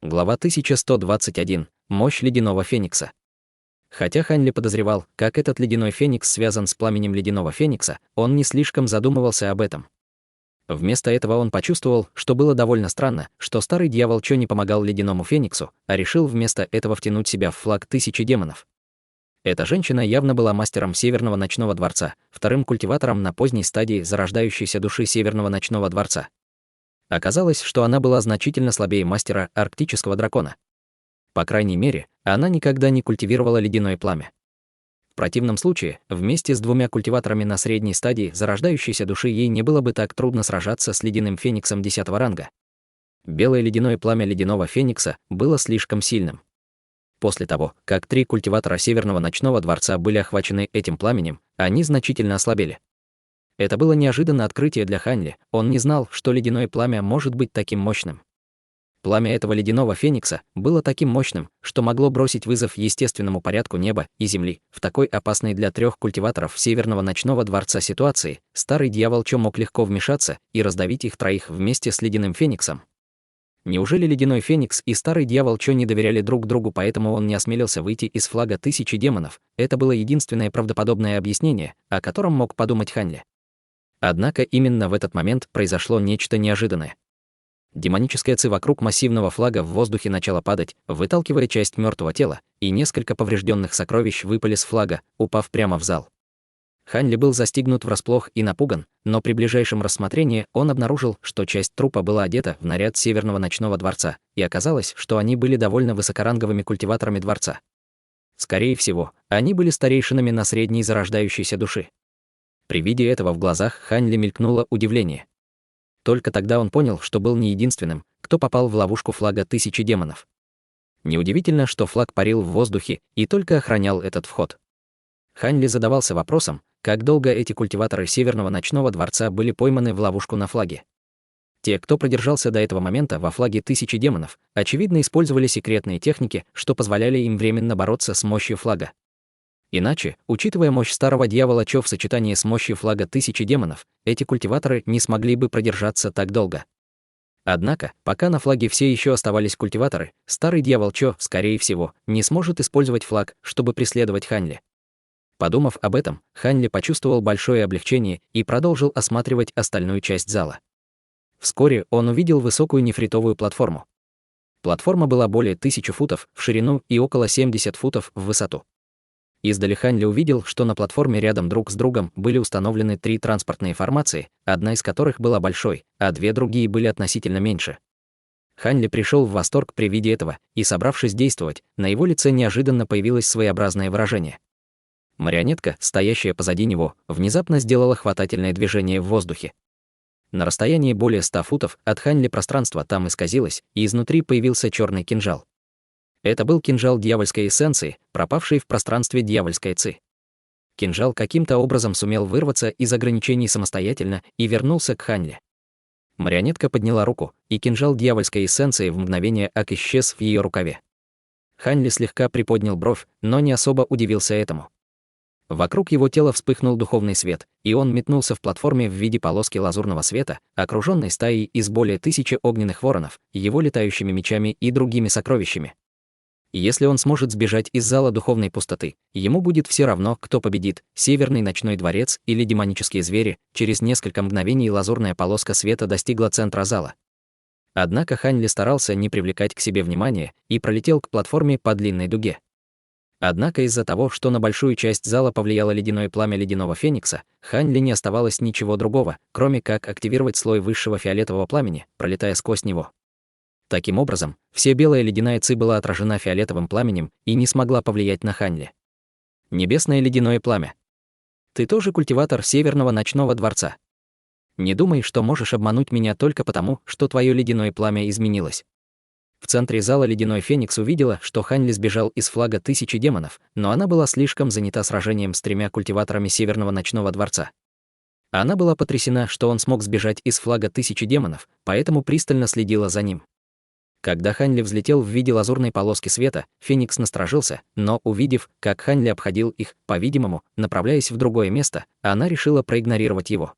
Глава 1121. Мощь ледяного феникса. Хотя Ханли подозревал, как этот ледяной феникс связан с пламенем ледяного феникса, он не слишком задумывался об этом. Вместо этого он почувствовал, что было довольно странно, что старый дьявол Чо не помогал ледяному фениксу, а решил вместо этого втянуть себя в флаг тысячи демонов. Эта женщина явно была мастером Северного ночного дворца, вторым культиватором на поздней стадии зарождающейся души Северного ночного дворца. Оказалось, что она была значительно слабее мастера арктического дракона. По крайней мере, она никогда не культивировала ледяное пламя. В противном случае, вместе с двумя культиваторами на средней стадии зарождающейся души ей не было бы так трудно сражаться с ледяным фениксом 10-го ранга. Белое ледяное пламя ледяного феникса было слишком сильным. После того, как 3 культиватора Северного ночного дворца были охвачены этим пламенем, они значительно ослабели. Это было неожиданное открытие для Ханли, он не знал, что ледяное пламя может быть таким мощным. Пламя этого ледяного феникса было таким мощным, что могло бросить вызов естественному порядку неба и земли. В такой опасной для 3 культиваторов Северного ночного дворца ситуации старый дьявол Чо мог легко вмешаться и раздавить их троих вместе с ледяным фениксом. Неужели ледяной феникс и старый дьявол Чо не доверяли друг другу, поэтому он не осмелился выйти из флага тысячи демонов? Это было единственное правдоподобное объяснение, о котором мог подумать Ханли. Однако именно в этот момент произошло нечто неожиданное. Демоническая ци вокруг массивного флага в воздухе начала падать, выталкивая часть мертвого тела, и несколько поврежденных сокровищ выпали с флага, упав прямо в зал. Ханли был застигнут врасплох и напуган, но при ближайшем рассмотрении он обнаружил, что часть трупа была одета в наряд Северного ночного дворца, и оказалось, что они были довольно высокоранговыми культиваторами дворца. Скорее всего, они были старейшинами на средней зарождающейся души. При виде этого в глазах Ханли мелькнуло удивление. Только тогда он понял, что был не единственным, кто попал в ловушку флага тысячи демонов. Неудивительно, что флаг парил в воздухе и только охранял этот вход. Ханли задавался вопросом, как долго эти культиваторы Северного ночного дворца были пойманы в ловушку на флаге. Те, кто продержался до этого момента во флаге тысячи демонов, очевидно использовали секретные техники, что позволяли им временно бороться с мощью флага. Иначе, учитывая мощь старого дьявола Чо в сочетании с мощью флага тысячи демонов, эти культиваторы не смогли бы продержаться так долго. Однако, пока на флаге все еще оставались культиваторы, старый дьявол Чо, скорее всего, не сможет использовать флаг, чтобы преследовать Ханли. Подумав об этом, Ханли почувствовал большое облегчение и продолжил осматривать остальную часть зала. Вскоре он увидел высокую нефритовую платформу. Платформа была более 1000 футов в ширину и около 70 футов в высоту. Издали Ханли увидел, что на платформе рядом друг с другом были установлены 3 транспортные формации, одна из которых была большой, а 2 другие были относительно меньше. Ханли пришел в восторг при виде этого, и, собравшись действовать, на его лице неожиданно появилось своеобразное выражение. Марионетка, стоящая позади него, внезапно сделала хватательное движение в воздухе. На расстоянии более 100 футов от Ханли пространство там исказилось, и изнутри появился черный кинжал. Это был кинжал дьявольской эссенции, пропавший в пространстве дьявольской ци. Кинжал каким-то образом сумел вырваться из ограничений самостоятельно и вернулся к Ханли. Марионетка подняла руку, и кинжал дьявольской эссенции в мгновение ока исчез в ее рукаве. Ханли слегка приподнял бровь, но не особо удивился этому. Вокруг его тела вспыхнул духовный свет, и он метнулся в платформе в виде полоски лазурного света, окруженной стаей из более 1000 огненных воронов, его летающими мечами и другими сокровищами. Если он сможет сбежать из зала духовной пустоты, ему будет все равно, кто победит, Северный ночной дворец или демонические звери. Через несколько мгновений лазурная полоска света достигла центра зала. Однако Ханли старался не привлекать к себе внимания и пролетел к платформе по длинной дуге. Однако из-за того, что на большую часть зала повлияло ледяное пламя ледяного феникса, Ханли не оставалось ничего другого, кроме как активировать слой высшего фиолетового пламени, пролетая сквозь него. Таким образом, вся белая ледяная ци была отражена фиолетовым пламенем и не смогла повлиять на Ханли. Небесное ледяное пламя. Ты тоже культиватор Северного ночного дворца. Не думай, что можешь обмануть меня только потому, что твое ледяное пламя изменилось. В центре зала ледяной феникс увидела, что Ханли сбежал из флага тысячи демонов, но она была слишком занята сражением с 3 культиваторами Северного ночного дворца. Она была потрясена, что он смог сбежать из флага тысячи демонов, поэтому пристально следила за ним. Когда Ханли взлетел в виде лазурной полоски света, Феникс насторожился, но, увидев, как Ханли обходил их, по-видимому, направляясь в другое место, она решила проигнорировать его.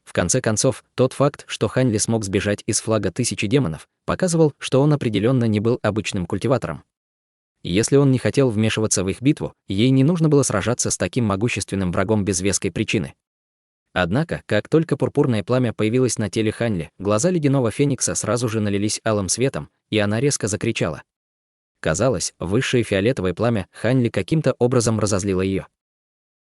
В конце концов, тот факт, что Хань Ли смог сбежать из флага тысячи демонов, показывал, что он определенно не был обычным культиватором. Если он не хотел вмешиваться в их битву, ей не нужно было сражаться с таким могущественным врагом без веской причины. Однако, как только пурпурное пламя появилось на теле Хань Ли, глаза ледяного феникса сразу же налились алым светом, и она резко закричала. Казалось, высшее фиолетовое пламя Хань Ли каким-то образом разозлило ее.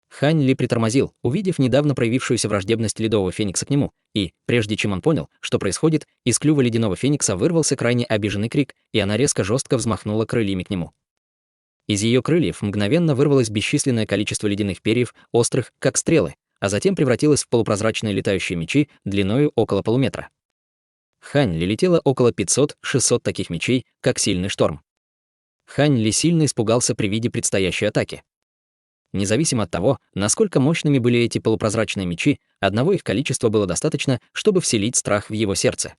Хань Ли притормозил, увидев недавно проявившуюся враждебность ледового феникса к нему, и, прежде чем он понял, что происходит, из клюва ледяного феникса вырвался крайне обиженный крик, и она резко жестко взмахнула крыльями к нему. Из ее крыльев мгновенно вырвалось бесчисленное количество ледяных перьев, острых, как стрелы, а затем превратилось в полупрозрачные летающие мечи длиною около полуметра. Хань Ли летело около 500-600 таких мечей, как сильный шторм. Хань Ли сильно испугался при виде предстоящей атаки. Независимо от того, насколько мощными были эти полупрозрачные мечи, одного их количества было достаточно, чтобы вселить страх в его сердце.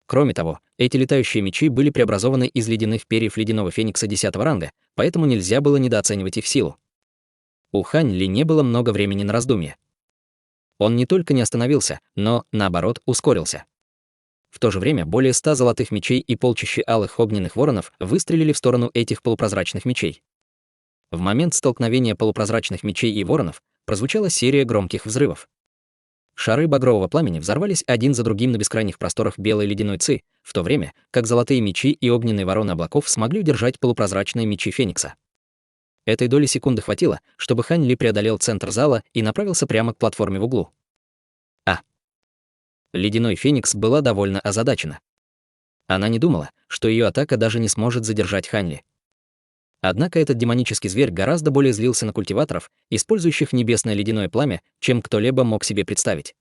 Кроме того, эти летающие мечи были преобразованы из ледяных перьев ледяного феникса 10-го ранга, поэтому нельзя было недооценивать их силу. У Хань Ли не было много времени на раздумье. Он не только не остановился, но, наоборот, ускорился. В то же время более 100 золотых мечей и полчища алых огненных воронов выстрелили в сторону этих полупрозрачных мечей. В момент столкновения полупрозрачных мечей и воронов прозвучала серия громких взрывов. Шары багрового пламени взорвались один за другим на бескрайних просторах белой ледяной ци, в то время как золотые мечи и огненные вороны облаков смогли удержать полупрозрачные мечи Феникса. Этой доли секунды хватило, чтобы Хань Ли преодолел центр зала и направился прямо к платформе в углу. Ледяной Феникс была довольно озадачена. Она не думала, что ее атака даже не сможет задержать Хань Ли. Однако этот демонический зверь гораздо более злился на культиваторов, использующих небесное ледяное пламя, чем кто-либо мог себе представить.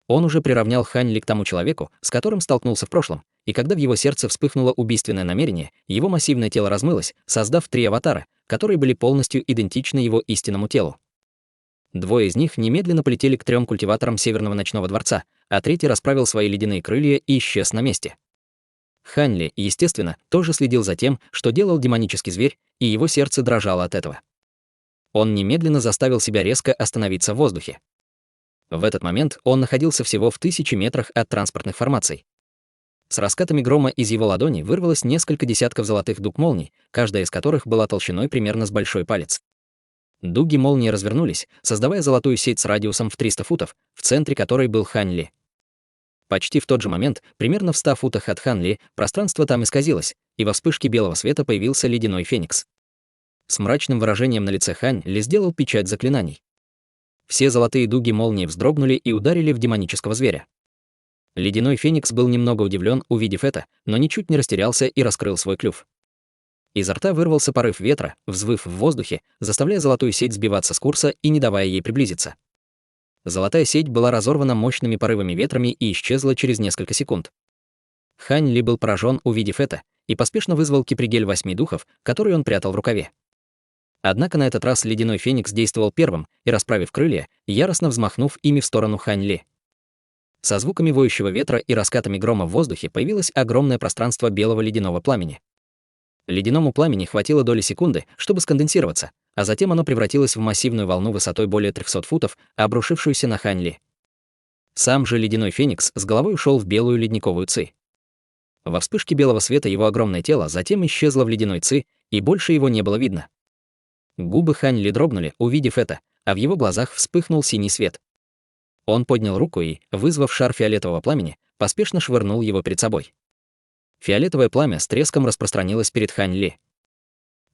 Он уже приравнял Хань Ли к тому человеку, с которым столкнулся в прошлом, и когда в его сердце вспыхнуло убийственное намерение, его массивное тело размылось, создав 3 аватара, которые были полностью идентичны его истинному телу. 2 из них немедленно полетели к 3 культиваторам Северного ночного дворца, а 3-й расправил свои ледяные крылья и исчез на месте. Хань Ли, естественно, тоже следил за тем, что делал демонический зверь, и его сердце дрожало от этого. Он немедленно заставил себя резко остановиться в воздухе. В этот момент он находился всего в 1000 метрах от транспортных формаций. С раскатами грома из его ладони вырвалось несколько десятков золотых дуг молний, каждая из которых была толщиной примерно с большой палец. Дуги молнии развернулись, создавая золотую сеть с радиусом в 300 футов, в центре которой был Хань Ли. Почти в тот же момент, примерно в 100 футах от Хань Ли, пространство там исказилось, и во вспышке белого света появился ледяной феникс. С мрачным выражением на лице Хань Ли сделал печать заклинаний. Все золотые дуги молнии вздрогнули и ударили в демонического зверя. Ледяной феникс был немного удивлен, увидев это, но ничуть не растерялся и раскрыл свой клюв. Изо рта вырвался порыв ветра, взвыв в воздухе, заставляя золотую сеть сбиваться с курса и не давая ей приблизиться. Золотая сеть была разорвана мощными порывами ветрами и исчезла через несколько секунд. Хань Ли был поражен, увидев это, и поспешно вызвал кипригель 8 духов, который он прятал в рукаве. Однако на этот раз ледяной феникс действовал первым и, расправив крылья, яростно взмахнув ими в сторону Хань Ли. Со звуками воющего ветра и раскатами грома в воздухе появилось огромное пространство белого ледяного пламени. Ледяному пламени хватило доли секунды, чтобы сконденсироваться, а затем оно превратилось в массивную волну высотой более 300 футов, обрушившуюся на Хань Ли. Сам же ледяной феникс с головой ушел в белую ледниковую ци. Во вспышке белого света его огромное тело затем исчезло в ледяной ци, и больше его не было видно. Губы Хань Ли дрогнули, увидев это, а в его глазах вспыхнул синий свет. Он поднял руку и, вызвав шар фиолетового пламени, поспешно швырнул его перед собой. Фиолетовое пламя с треском распространилось перед Хань Ли.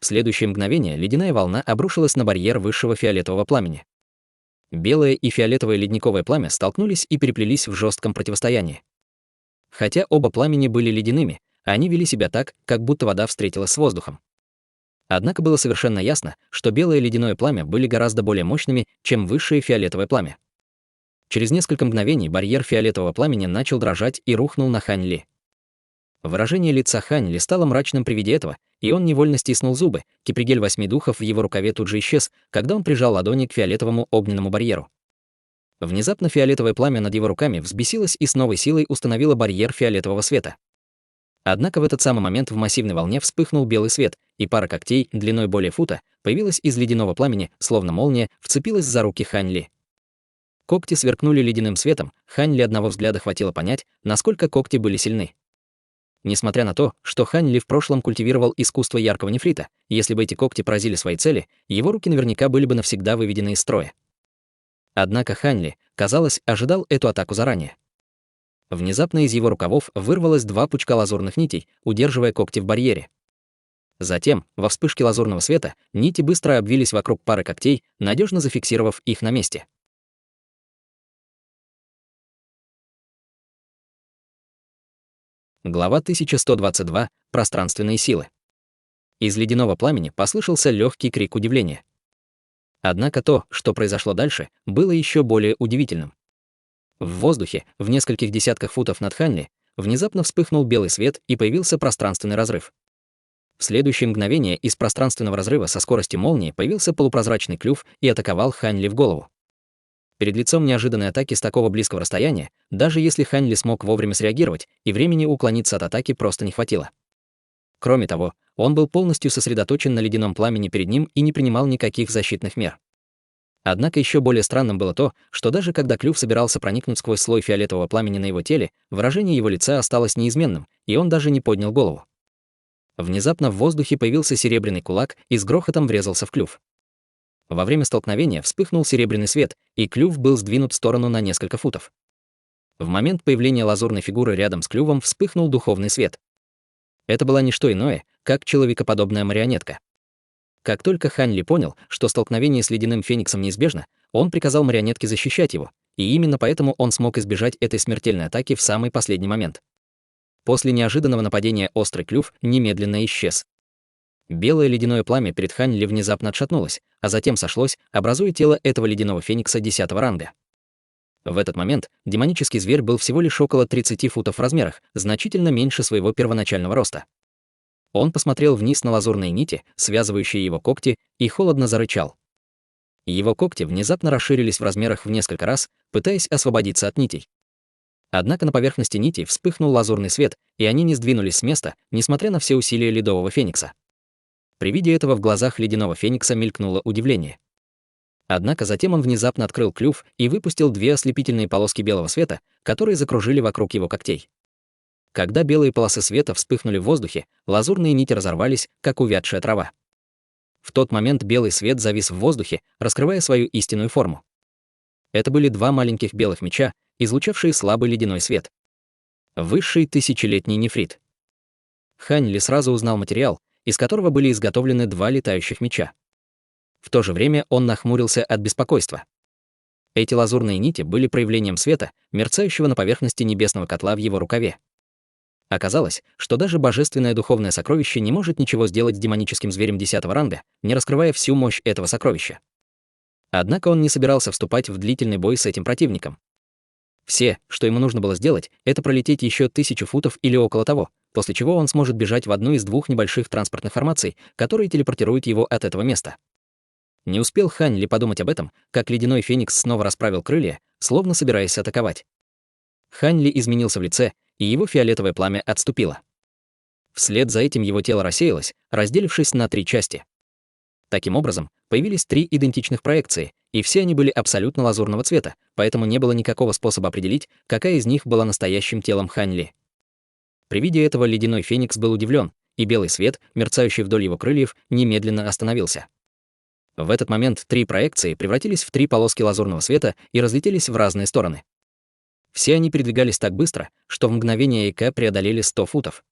В следующее мгновение ледяная волна обрушилась на барьер высшего фиолетового пламени. Белое и фиолетовое ледниковое пламя столкнулись и переплелись в жестком противостоянии. Хотя оба пламени были ледяными, они вели себя так, как будто вода встретилась с воздухом. Однако было совершенно ясно, что белое и ледяное пламя были гораздо более мощными, чем высшее фиолетовое пламя. Через несколько мгновений барьер фиолетового пламени начал дрожать и рухнул на Хань Ли. Выражение лица Хань Ли стало мрачным при виде этого, и он невольно стиснул зубы. Кипригель 8 духов в его рукаве тут же исчез, когда он прижал ладони к фиолетовому огненному барьеру. Внезапно фиолетовое пламя над его руками взбесилось и с новой силой установило барьер фиолетового света. Однако в этот самый момент в массивной волне вспыхнул белый свет, и пара когтей, длиной более фута, появилась из ледяного пламени, словно молния, вцепилась за руки Хань Ли. когти сверкнули ледяным светом, Хань Ли одного взгляда хватило понять, насколько когти были сильны. Несмотря на то, что Хань Ли в прошлом культивировал искусство яркого нефрита, если бы эти когти поразили свои цели, его руки наверняка были бы навсегда выведены из строя. Однако Хань Ли, казалось, ожидал эту атаку заранее. Внезапно из его рукавов вырвалось 2 пучка лазурных нитей, удерживая когти в барьере. Затем, во вспышке лазурного света, нити быстро обвились вокруг пары когтей, надежно зафиксировав их на месте. Глава 1122. Пространственные силы. Из ледяного пламени послышался легкий крик удивления. Однако то, что произошло дальше, было еще более удивительным. В воздухе, в нескольких десятках футов над Хань Ли, внезапно вспыхнул белый свет и появился пространственный разрыв. В следующее мгновение из пространственного разрыва со скоростью молнии появился полупрозрачный клюв и атаковал Хань Ли в голову. Перед лицом неожиданной атаки с такого близкого расстояния, даже если Хань Ли смог вовремя среагировать, и времени уклониться от атаки просто не хватило. Кроме того, он был полностью сосредоточен на ледяном пламени перед ним и не принимал никаких защитных мер. Однако еще более странным было то, что даже когда клюв собирался проникнуть сквозь слой фиолетового пламени на его теле, выражение его лица осталось неизменным, и он даже не поднял голову. Внезапно в воздухе появился серебряный кулак и с грохотом врезался в клюв. Во время столкновения вспыхнул серебряный свет, и клюв был сдвинут в сторону на несколько футов. В момент появления лазурной фигуры рядом с клювом вспыхнул духовный свет. Это была не что иное, как человекоподобная марионетка. Как только Хань Ли понял, что столкновение с ледяным фениксом неизбежно, он приказал марионетке защищать его, и именно поэтому он смог избежать этой смертельной атаки в самый последний момент. После неожиданного нападения острый клюв немедленно исчез. Белое ледяное пламя перед Хань Ли внезапно отшатнулось, а затем сошлось, образуя тело этого ледяного феникса 10-го ранга. В этот момент демонический зверь был всего лишь около 30 футов в размерах, значительно меньше своего первоначального роста. Он посмотрел вниз на лазурные нити, связывающие его когти, и холодно зарычал. Его когти внезапно расширились в размерах в несколько раз, пытаясь освободиться от нитей. Однако на поверхности нитей вспыхнул лазурный свет, и они не сдвинулись с места, несмотря на все усилия ледового феникса. При виде этого в глазах ледяного феникса мелькнуло удивление. Однако затем он внезапно открыл клюв и выпустил 2 ослепительные полоски белого света, которые закружили вокруг его когтей. Когда белые полосы света вспыхнули в воздухе, лазурные нити разорвались, как увядшая трава. В тот момент белый свет завис в воздухе, раскрывая свою истинную форму. Это были 2 маленьких белых меча, излучавшие слабый ледяной свет. Высший тысячелетний нефрит. Хань Ли сразу узнал материал, из которого были изготовлены 2 летающих меча. В то же время он нахмурился от беспокойства. Эти лазурные нити были проявлением света, мерцающего на поверхности небесного котла в его рукаве. Оказалось, что даже божественное духовное сокровище не может ничего сделать с демоническим зверем 10-го ранга, не раскрывая всю мощь этого сокровища. Однако он не собирался вступать в длительный бой с этим противником. Все, что ему нужно было сделать, это пролететь еще 1000 футов или около того, после чего он сможет бежать в одну из 2 небольших транспортных формаций, которые телепортируют его от этого места. Не успел Хань Ли подумать об этом, как ледяной феникс снова расправил крылья, словно собираясь атаковать. Хань Ли изменился в лице, и его фиолетовое пламя отступило. Вслед за этим его тело рассеялось, разделившись на 3 части. Таким образом, появились 3 идентичных проекции, и все они были абсолютно лазурного цвета, поэтому не было никакого способа определить, какая из них была настоящим телом Хань Ли. При виде этого ледяной феникс был удивлен, и белый свет, мерцающий вдоль его крыльев, немедленно остановился. В этот момент 3 проекции превратились в 3 полоски лазурного света и разлетелись в разные стороны. Все они передвигались так быстро, что в мгновение ока преодолели 100 футов.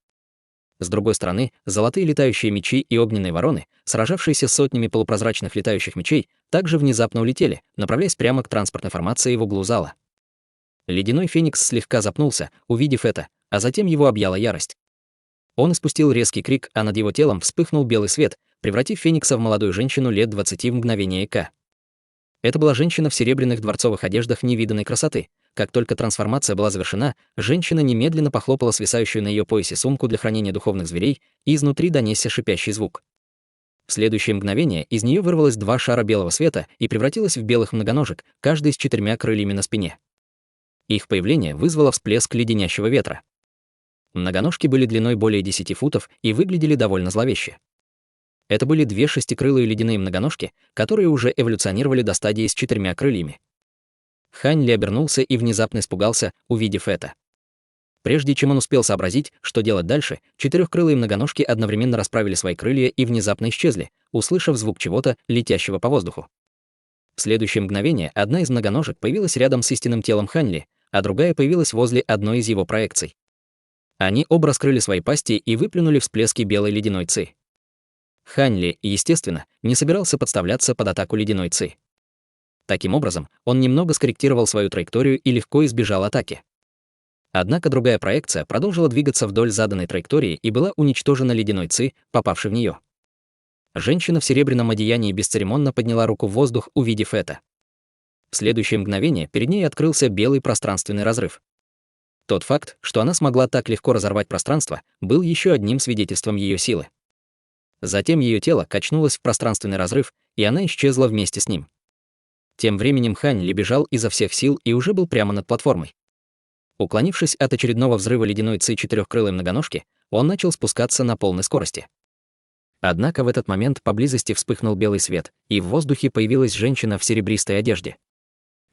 С другой стороны, золотые летающие мечи и огненные вороны, сражавшиеся с сотнями полупрозрачных летающих мечей, также внезапно улетели, направляясь прямо к транспортной формации в углу зала. Ледяной феникс слегка запнулся, увидев это, а затем его объяла ярость. Он испустил резкий крик, а над его телом вспыхнул белый свет, превратив феникса в молодую женщину лет 20 в мгновение ока. Это была женщина в серебряных дворцовых одеждах невиданной красоты. Как только трансформация была завершена, женщина немедленно похлопала свисающую на ее поясе сумку для хранения духовных зверей, и изнутри донесся шипящий звук. В следующее мгновение из нее вырвалось 2 шара белого света и превратилась в белых многоножек, каждый с 4 крыльями на спине. Их появление вызвало всплеск леденящего ветра. Многоножки были длиной более 10 футов и выглядели довольно зловеще. Это были 2 шестикрылые ледяные многоножки, которые уже эволюционировали до стадии с 4 крыльями. Хань Ли обернулся и внезапно испугался, увидев это. Прежде чем он успел сообразить, что делать дальше, четырехкрылые многоножки одновременно расправили свои крылья и внезапно исчезли, услышав звук чего-то, летящего по воздуху. В следующее мгновение одна из многоножек появилась рядом с истинным телом Хань Ли, а другая появилась возле одной из его проекций. Они оба раскрыли свои пасти и выплюнули всплески белой ледяной ци. Хань Ли, естественно, не собирался подставляться под атаку ледяной ци. Таким образом, он немного скорректировал свою траекторию и легко избежал атаки. Однако другая проекция продолжила двигаться вдоль заданной траектории и была уничтожена ледяной ци, попавшей в нее. Женщина в серебряном одеянии бесцеремонно подняла руку в воздух, увидев это. В следующее мгновение перед ней открылся белый пространственный разрыв. Тот факт, что она смогла так легко разорвать пространство, был еще одним свидетельством ее силы. Затем ее тело качнулось в пространственный разрыв, и она исчезла вместе с ним. Тем временем Хань Ли бежал изо всех сил и уже был прямо над платформой. Уклонившись от очередного взрыва ледяной ци четырехкрылой многоножки, он начал спускаться на полной скорости. Однако в этот момент поблизости вспыхнул белый свет, и в воздухе появилась женщина в серебристой одежде.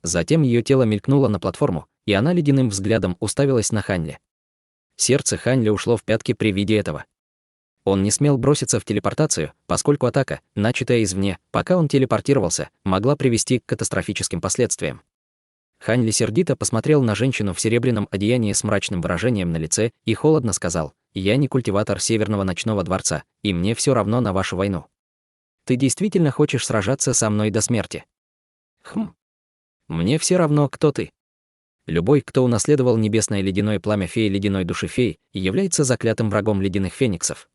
Затем ее тело мелькнуло на платформу, и она ледяным взглядом уставилась на Хань Ли. Сердце Хань Ли ушло в пятки при виде этого. Он не смел броситься в телепортацию, поскольку атака, начатая извне, пока он телепортировался, могла привести к катастрофическим последствиям. Хань Ли сердито посмотрел на женщину в серебряном одеянии с мрачным выражением на лице и холодно сказал: «Я не культиватор Северного ночного дворца, и мне все равно на вашу войну. Ты действительно хочешь сражаться со мной до смерти?» Мне все равно, кто ты. Любой, кто унаследовал небесное ледяное пламя феи ледяной души феи, является заклятым врагом ледяных фениксов.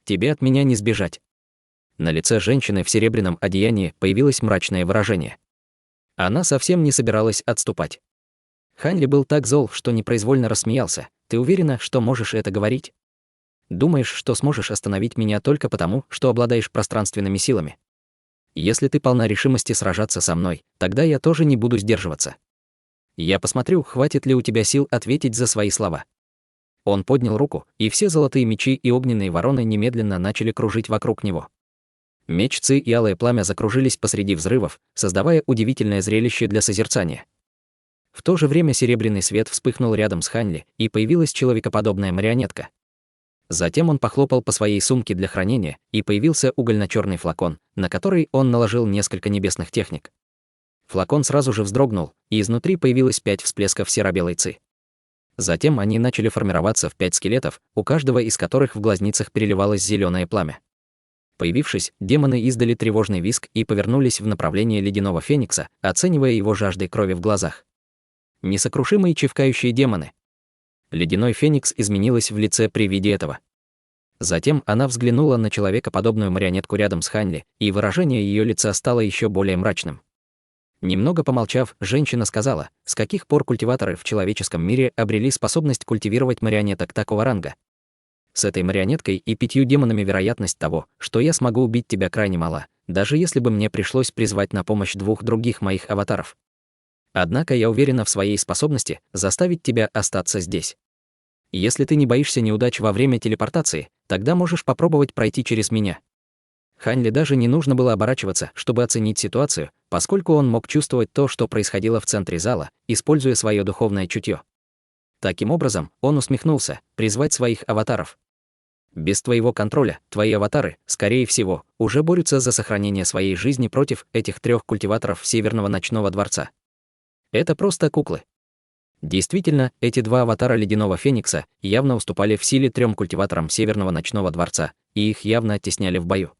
Тебе от меня не сбежать. На лице женщины в серебряном одеянии появилось мрачное выражение. Она совсем не собиралась отступать. Хань Ли был так зол, что непроизвольно рассмеялся. Ты уверена, что можешь это говорить? Думаешь, что сможешь остановить меня только потому, что обладаешь пространственными силами? Если ты полна решимости сражаться со мной, тогда я тоже не буду сдерживаться. Я посмотрю, хватит ли у тебя сил ответить за свои слова. Он поднял руку, и все золотые мечи и огненные вороны немедленно начали кружить вокруг него. Меч Ци и алое пламя закружились посреди взрывов, создавая удивительное зрелище для созерцания. В то же время серебряный свет вспыхнул рядом с Хань Ли, и появилась человекоподобная марионетка. Затем он похлопал по своей сумке для хранения, и появился угольно-черный флакон, на который он наложил несколько небесных техник. Флакон сразу же вздрогнул, и изнутри появилось 5 всплесков серо-белой ци. Затем они начали формироваться в 5 скелетов, у каждого из которых в глазницах переливалось зеленое пламя. Появившись, демоны издали тревожный визг и повернулись в направлении ледяного феникса, оценивая его жаждой крови в глазах. Несокрушимые чавкающие демоны. Ледяной феникс изменилась в лице при виде этого. Затем она взглянула на человекоподобную марионетку рядом с Хань Ли, и выражение ее лица стало еще более мрачным. Немного помолчав, женщина сказала: «С каких пор культиваторы в человеческом мире обрели способность культивировать марионеток такого ранга? С этой марионеткой и 5 демонами вероятность того, что я смогу убить тебя, крайне мала, даже если бы мне пришлось призвать на помощь 2 других моих аватаров. Однако я уверена в своей способности заставить тебя остаться здесь. Если ты не боишься неудач во время телепортации, тогда можешь попробовать пройти через меня». Хань Ли даже не нужно было оборачиваться, чтобы оценить ситуацию, поскольку он мог чувствовать то, что происходило в центре зала, используя свое духовное чутье. Таким образом, он усмехнулся: призвать своих аватаров. Без твоего контроля, твои аватары, скорее всего, уже борются за сохранение своей жизни против этих 3 культиваторов Северного ночного дворца. Это просто куклы. Действительно, эти 2 аватара ледяного феникса явно уступали в силе 3 культиваторам Северного ночного дворца, и их явно оттесняли в бою.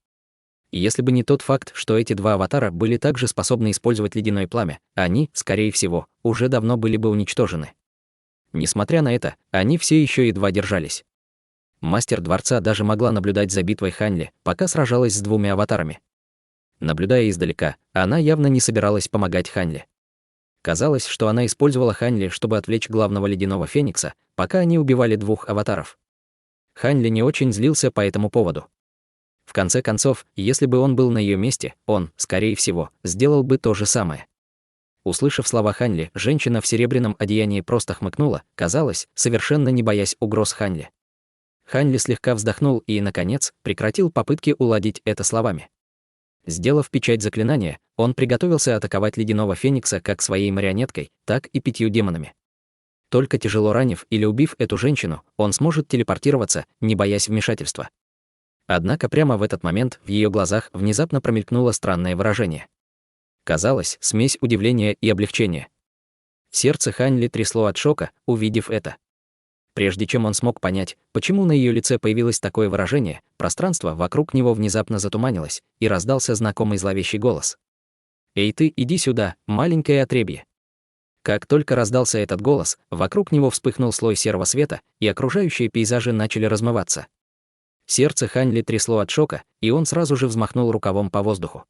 Если бы не тот факт, что эти 2 аватара были также способны использовать ледяное пламя, они, скорее всего, уже давно были бы уничтожены. Несмотря на это, они все еще едва держались. Мастер дворца даже могла наблюдать за битвой Хань Ли, пока сражалась с 2 аватарами. Наблюдая издалека, она явно не собиралась помогать Хань Ли. Казалось, что она использовала Хань Ли, чтобы отвлечь главного ледяного феникса, пока они убивали 2 аватаров. Хань Ли не очень злился по этому поводу. В конце концов, если бы он был на ее месте, он, скорее всего, сделал бы то же самое. Услышав слова Хань Ли, женщина в серебряном одеянии просто хмыкнула, казалось, совершенно не боясь угроз Хань Ли. Хань Ли слегка вздохнул и, наконец, прекратил попытки уладить это словами. Сделав печать заклинания, он приготовился атаковать ледяного феникса как своей марионеткой, так и 5 демонами. Только тяжело ранив или убив эту женщину, он сможет телепортироваться, не боясь вмешательства. Однако прямо в этот момент в ее глазах внезапно промелькнуло странное выражение. Казалось, смесь удивления и облегчения. Сердце Хань Ли трясло от шока, увидев это. Прежде чем он смог понять, почему на ее лице появилось такое выражение, пространство вокруг него внезапно затуманилось, и раздался знакомый зловещий голос. «Эй ты, иди сюда, маленькое отребье!» Как только раздался этот голос, вокруг него вспыхнул слой серого света, и окружающие пейзажи начали размываться. Сердце Хань Ли трясло от шока, и он сразу же взмахнул рукавом по воздуху.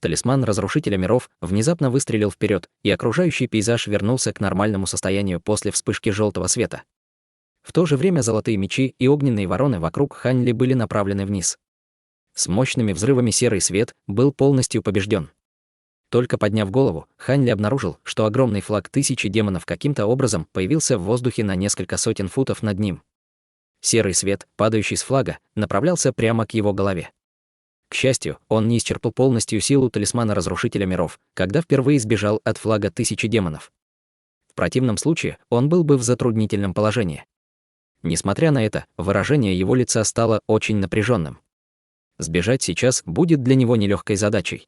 Талисман Разрушителя миров внезапно выстрелил вперед, и окружающий пейзаж вернулся к нормальному состоянию после вспышки желтого света. В то же время золотые мечи и огненные вороны вокруг Хань Ли были направлены вниз. С мощными взрывами серый свет был полностью побежден. Только подняв голову, Хань Ли обнаружил, что огромный флаг 1000 демонов каким-то образом появился в воздухе на несколько сотен футов над ним. Серый свет, падающий с флага, направлялся прямо к его голове. К счастью, он не исчерпал полностью силу талисмана Разрушителя миров, когда впервые сбежал от флага 1000 демонов. В противном случае он был бы в затруднительном положении. Несмотря на это, выражение его лица стало очень напряженным. Сбежать сейчас будет для него нелегкой задачей.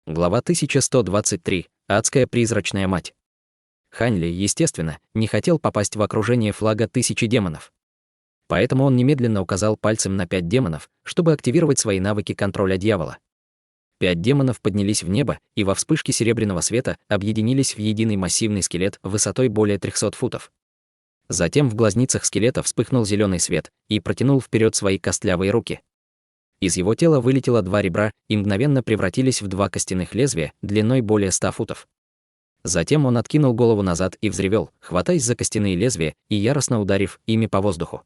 Глава 1123. Адская призрачная мать. Хань Ли, естественно, не хотел попасть в окружение флага 1000 демонов. Поэтому он немедленно указал пальцем на 5 демонов, чтобы активировать свои навыки контроля дьявола. 5 демонов поднялись в небо и во вспышке серебряного света объединились в единый массивный скелет высотой более 300 футов. Затем в глазницах скелета вспыхнул зеленый свет и протянул вперед свои костлявые руки. Из его тела вылетело 2 ребра и мгновенно превратились в 2 костяных лезвия длиной более 100 футов. Затем он откинул голову назад и взревел, хватаясь за костяные лезвия и яростно ударив ими по воздуху.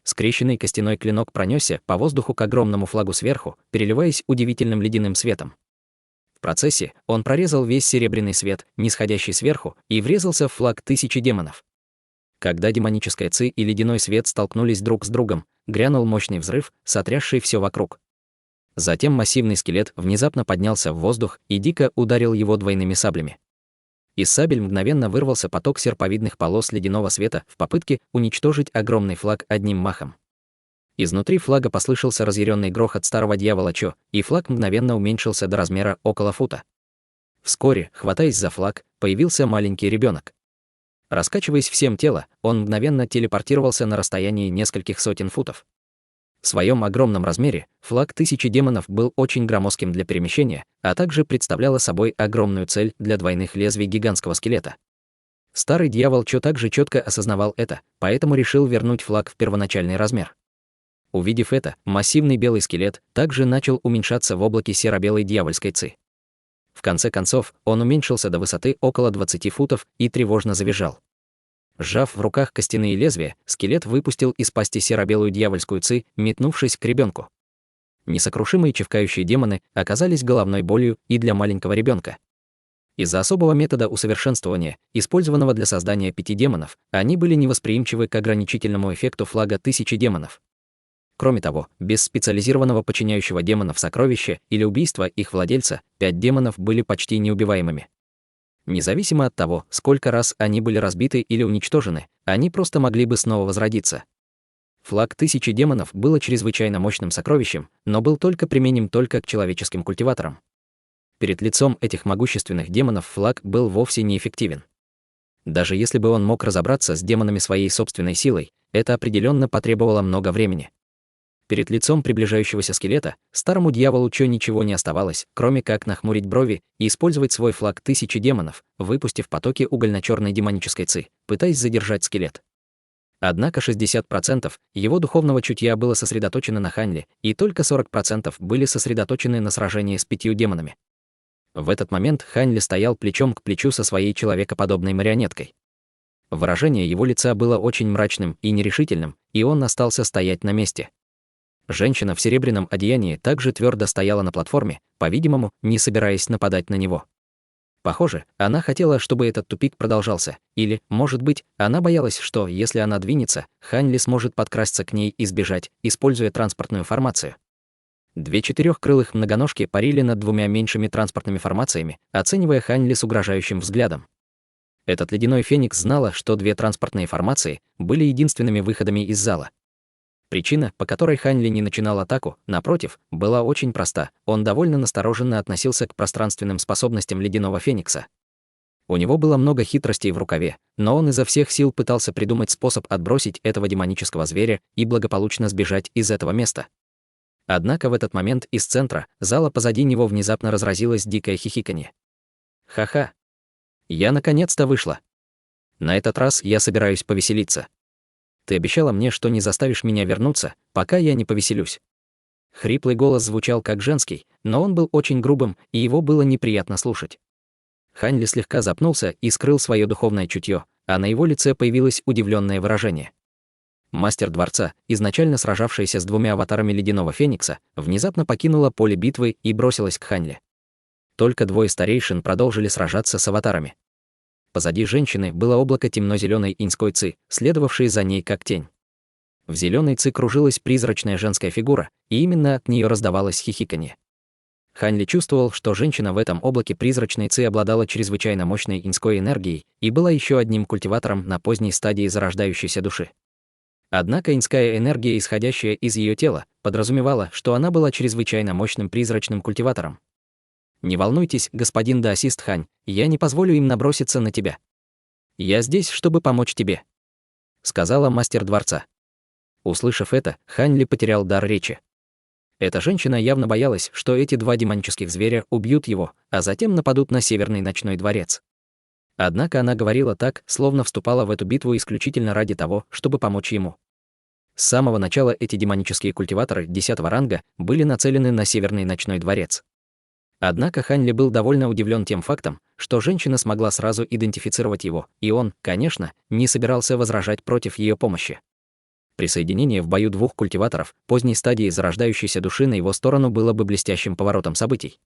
Скрещенный костяной клинок пронесся по воздуху к огромному флагу сверху, переливаясь удивительным ледяным светом. В процессе он прорезал весь серебряный свет, нисходящий сверху, и врезался в флаг 1000 демонов. Когда демоническая ци и ледяной свет столкнулись друг с другом, грянул мощный взрыв, сотрясший все вокруг. Затем массивный скелет внезапно поднялся в воздух и дико ударил его двойными саблями. Из сабель мгновенно вырвался поток серповидных полос ледяного света в попытке уничтожить огромный флаг одним махом. Изнутри флага послышался разъяренный грохот старого дьявола Чо, и флаг мгновенно уменьшился до размера около фута. Вскоре, хватаясь за флаг, появился маленький ребенок. Раскачиваясь всем телом, он мгновенно телепортировался на расстоянии нескольких сотен футов. В своем огромном размере флаг 1000 демонов был очень громоздким для перемещения, а также представляла собой огромную цель для двойных лезвий гигантского скелета. Старый дьявол Чо также четко осознавал это, поэтому решил вернуть флаг в первоначальный размер. Увидев это, массивный белый скелет также начал уменьшаться в облаке серо-белой дьявольской ци. В конце концов, он уменьшился до высоты около 20 футов и тревожно завизжал. Сжав в руках костяные лезвия, скелет выпустил из пасти серо-белую дьявольскую ци, метнувшись к ребенку. Несокрушимые чевкающие демоны оказались головной болью и для маленького ребенка. Из-за особого метода усовершенствования, использованного для создания 5 демонов, они были невосприимчивы к ограничительному эффекту флага 1000 демонов. Кроме того, без специализированного подчиняющего демонов сокровища или убийства их владельца, 5 демонов были почти неубиваемыми. Независимо от того, сколько раз они были разбиты или уничтожены, они просто могли бы снова возродиться. Флаг 1000 демонов было чрезвычайно мощным сокровищем, но был применим только к человеческим культиваторам. Перед лицом этих могущественных демонов флаг был вовсе неэффективен. Даже если бы он мог разобраться с демонами своей собственной силой, это определенно потребовало много времени. Перед лицом приближающегося скелета старому дьяволу Чо ничего не оставалось, кроме как нахмурить брови и использовать свой флаг 1000 демонов, выпустив потоки угольно-черной демонической ци, пытаясь задержать скелет. Однако 60% его духовного чутья было сосредоточено на Хань Ли, и только 40% были сосредоточены на сражении с 5 демонами. В этот момент Хань Ли стоял плечом к плечу со своей человекоподобной марионеткой. Выражение его лица было очень мрачным и нерешительным, и он остался стоять на месте. Женщина в серебряном одеянии также твердо стояла на платформе, по-видимому, не собираясь нападать на него. Похоже, она хотела, чтобы этот тупик продолжался, или, может быть, она боялась, что, если она двинется, Хань Ли сможет подкрасться к ней и сбежать, используя транспортную формацию. Две четырехкрылых многоножки парили над двумя меньшими транспортными формациями, оценивая Хань Ли с угрожающим взглядом. Этот ледяной феникс знала, что две транспортные формации были единственными выходами из зала. Причина, по которой Хань Ли не начинал атаку, напротив, была очень проста. Он довольно настороженно относился к пространственным способностям ледяного феникса. У него было много хитростей в рукаве, но он изо всех сил пытался придумать способ отбросить этого демонического зверя и благополучно сбежать из этого места. Однако в этот момент из центра зала позади него внезапно разразилось дикое хихиканье. «Ха-ха! Я наконец-то вышла! На этот раз я собираюсь повеселиться. Ты обещала мне, что не заставишь меня вернуться, пока я не повеселюсь». Хриплый голос звучал как женский, но он был очень грубым, и его было неприятно слушать. Хань Ли слегка запнулся и скрыл свое духовное чутье, а на его лице появилось удивленное выражение. Мастер дворца, изначально сражавшаяся с двумя аватарами ледяного феникса, внезапно покинула поле битвы и бросилась к Хань Ли. Только двое старейшин продолжили сражаться с аватарами. Позади женщины было облако темно-зеленой иньской ци, следовавшей за ней как тень. В зеленой ци кружилась призрачная женская фигура, и именно от нее раздавалось хихиканье. Хань Ли чувствовал, что женщина в этом облаке призрачной ци обладала чрезвычайно мощной иньской энергией и была еще одним культиватором на поздней стадии зарождающейся души. Однако иньская энергия, исходящая из ее тела, подразумевала, что она была чрезвычайно мощным призрачным культиватором. «Не волнуйтесь, господин Даосист Хань, я не позволю им наброситься на тебя. Я здесь, чтобы помочь тебе», — сказала мастер дворца. Услышав это, Хань Ли потерял дар речи. Эта женщина явно боялась, что эти два демонических зверя убьют его, а затем нападут на Северный ночной дворец. Однако она говорила так, словно вступала в эту битву исключительно ради того, чтобы помочь ему. С самого начала эти демонические культиваторы 10-го ранга были нацелены на Северный ночной дворец. Однако Хань Ли был довольно удивлен тем фактом, что женщина смогла сразу идентифицировать его, и он, конечно, не собирался возражать против ее помощи. Присоединение в бою двух культиваторов поздней стадии зарождающейся души на его сторону было бы блестящим поворотом событий.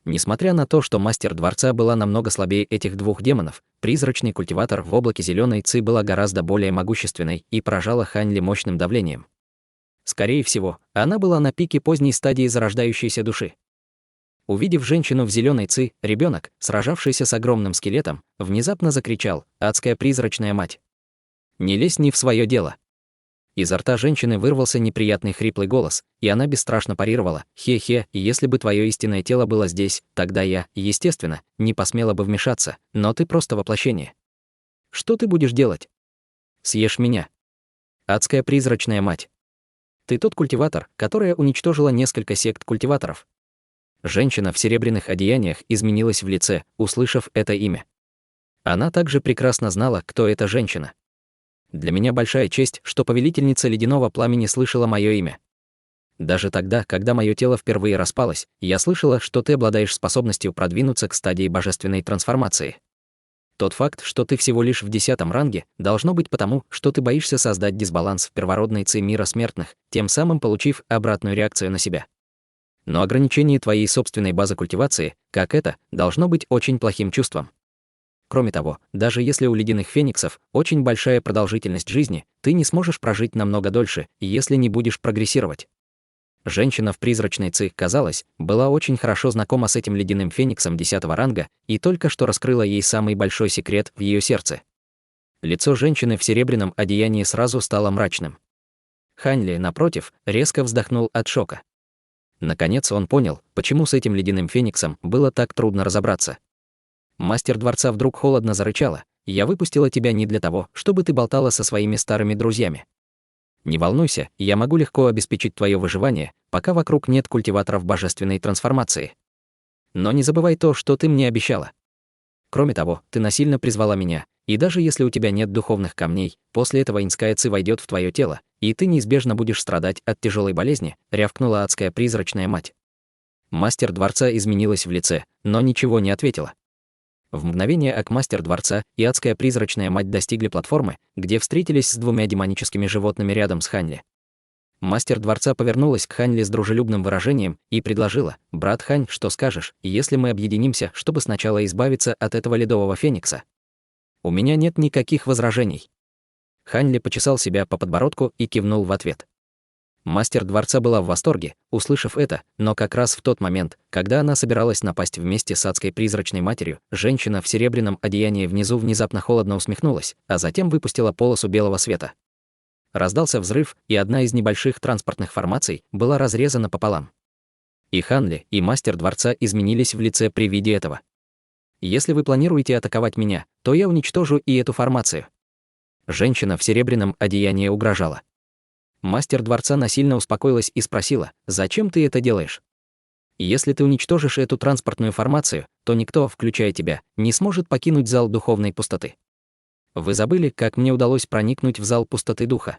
Несмотря на то, что мастер дворца была намного слабее этих двух демонов, призрачный культиватор в облаке зеленой ци была гораздо более могущественной и поражала Хань Ли мощным давлением. Скорее всего, она была на пике поздней стадии зарождающейся души. Увидев женщину в зеленой ци, ребенок, сражавшийся с огромным скелетом, внезапно закричал: «Адская призрачная мать! Не лезь не в свое дело!» Изо рта женщины вырвался неприятный хриплый голос, и она бесстрашно парировала: «Хе-хе, если бы твое истинное тело было здесь, тогда я, естественно, не посмела бы вмешаться, но ты просто воплощение. Что ты будешь делать? Съешь меня. Адская призрачная мать. Ты тот культиватор, которая уничтожила несколько сект культиваторов». Женщина в серебряных одеяниях изменилась в лице, услышав это имя. Она также прекрасно знала, кто эта женщина. «Для меня большая честь, что повелительница ледяного пламени слышала мое имя. Даже тогда, когда мое тело впервые распалось, я слышала, что ты обладаешь способностью продвинуться к стадии божественной трансформации. Тот факт, что ты всего лишь в 10-м ранге, должно быть потому, что ты боишься создать дисбаланс в первородной ци мира смертных, тем самым получив обратную реакцию на себя. Но ограничение твоей собственной базы культивации, как это, должно быть очень плохим чувством. Кроме того, даже если у ледяных фениксов очень большая продолжительность жизни, ты не сможешь прожить намного дольше, если не будешь прогрессировать». Женщина в призрачной ци, казалось, была очень хорошо знакома с этим ледяным фениксом 10-го ранга и только что раскрыла ей самый большой секрет в ее сердце. Лицо женщины в серебряном одеянии сразу стало мрачным. Хань Ли, напротив, резко вздохнул от шока. Наконец он понял, почему с этим ледяным фениксом было так трудно разобраться. Мастер дворца вдруг холодно зарычала: «Я выпустила тебя не для того, чтобы ты болтала со своими старыми друзьями. Не волнуйся, я могу легко обеспечить твое выживание, пока вокруг нет культиваторов божественной трансформации. Но не забывай то, что ты мне обещала. Кроме того, ты насильно призвала меня, и даже если у тебя нет духовных камней, после этого иньская ци войдет в твое тело, и ты неизбежно будешь страдать от тяжелой болезни», — рявкнула адская призрачная мать. Мастер дворца изменилась в лице, но ничего не ответила. В мгновение ока мастер дворца и адская призрачная мать достигли платформы, где встретились с двумя демоническими животными рядом с Хань Ли. Мастер дворца повернулась к Хань Ли с дружелюбным выражением и предложила: «Брат Хань, что скажешь, если мы объединимся, чтобы сначала избавиться от этого ледового феникса?» «У меня нет никаких возражений». Хань Ли почесал себя по подбородку и кивнул в ответ. Мастер дворца была в восторге, услышав это, но как раз в тот момент, когда она собиралась напасть вместе с адской призрачной матерью, женщина в серебряном одеянии внизу внезапно холодно усмехнулась, а затем выпустила полосу белого света. Раздался взрыв, и одна из небольших транспортных формаций была разрезана пополам. И Хань Ли, и мастер дворца изменились в лице при виде этого. «Если вы планируете атаковать меня, то я уничтожу и эту формацию». Женщина в серебряном одеянии угрожала. Мастер дворца насильно успокоилась и спросила: «Зачем ты это делаешь? Если ты уничтожишь эту транспортную формацию, то никто, включая тебя, не сможет покинуть зал духовной пустоты. Вы забыли, как мне удалось проникнуть в зал пустоты духа?»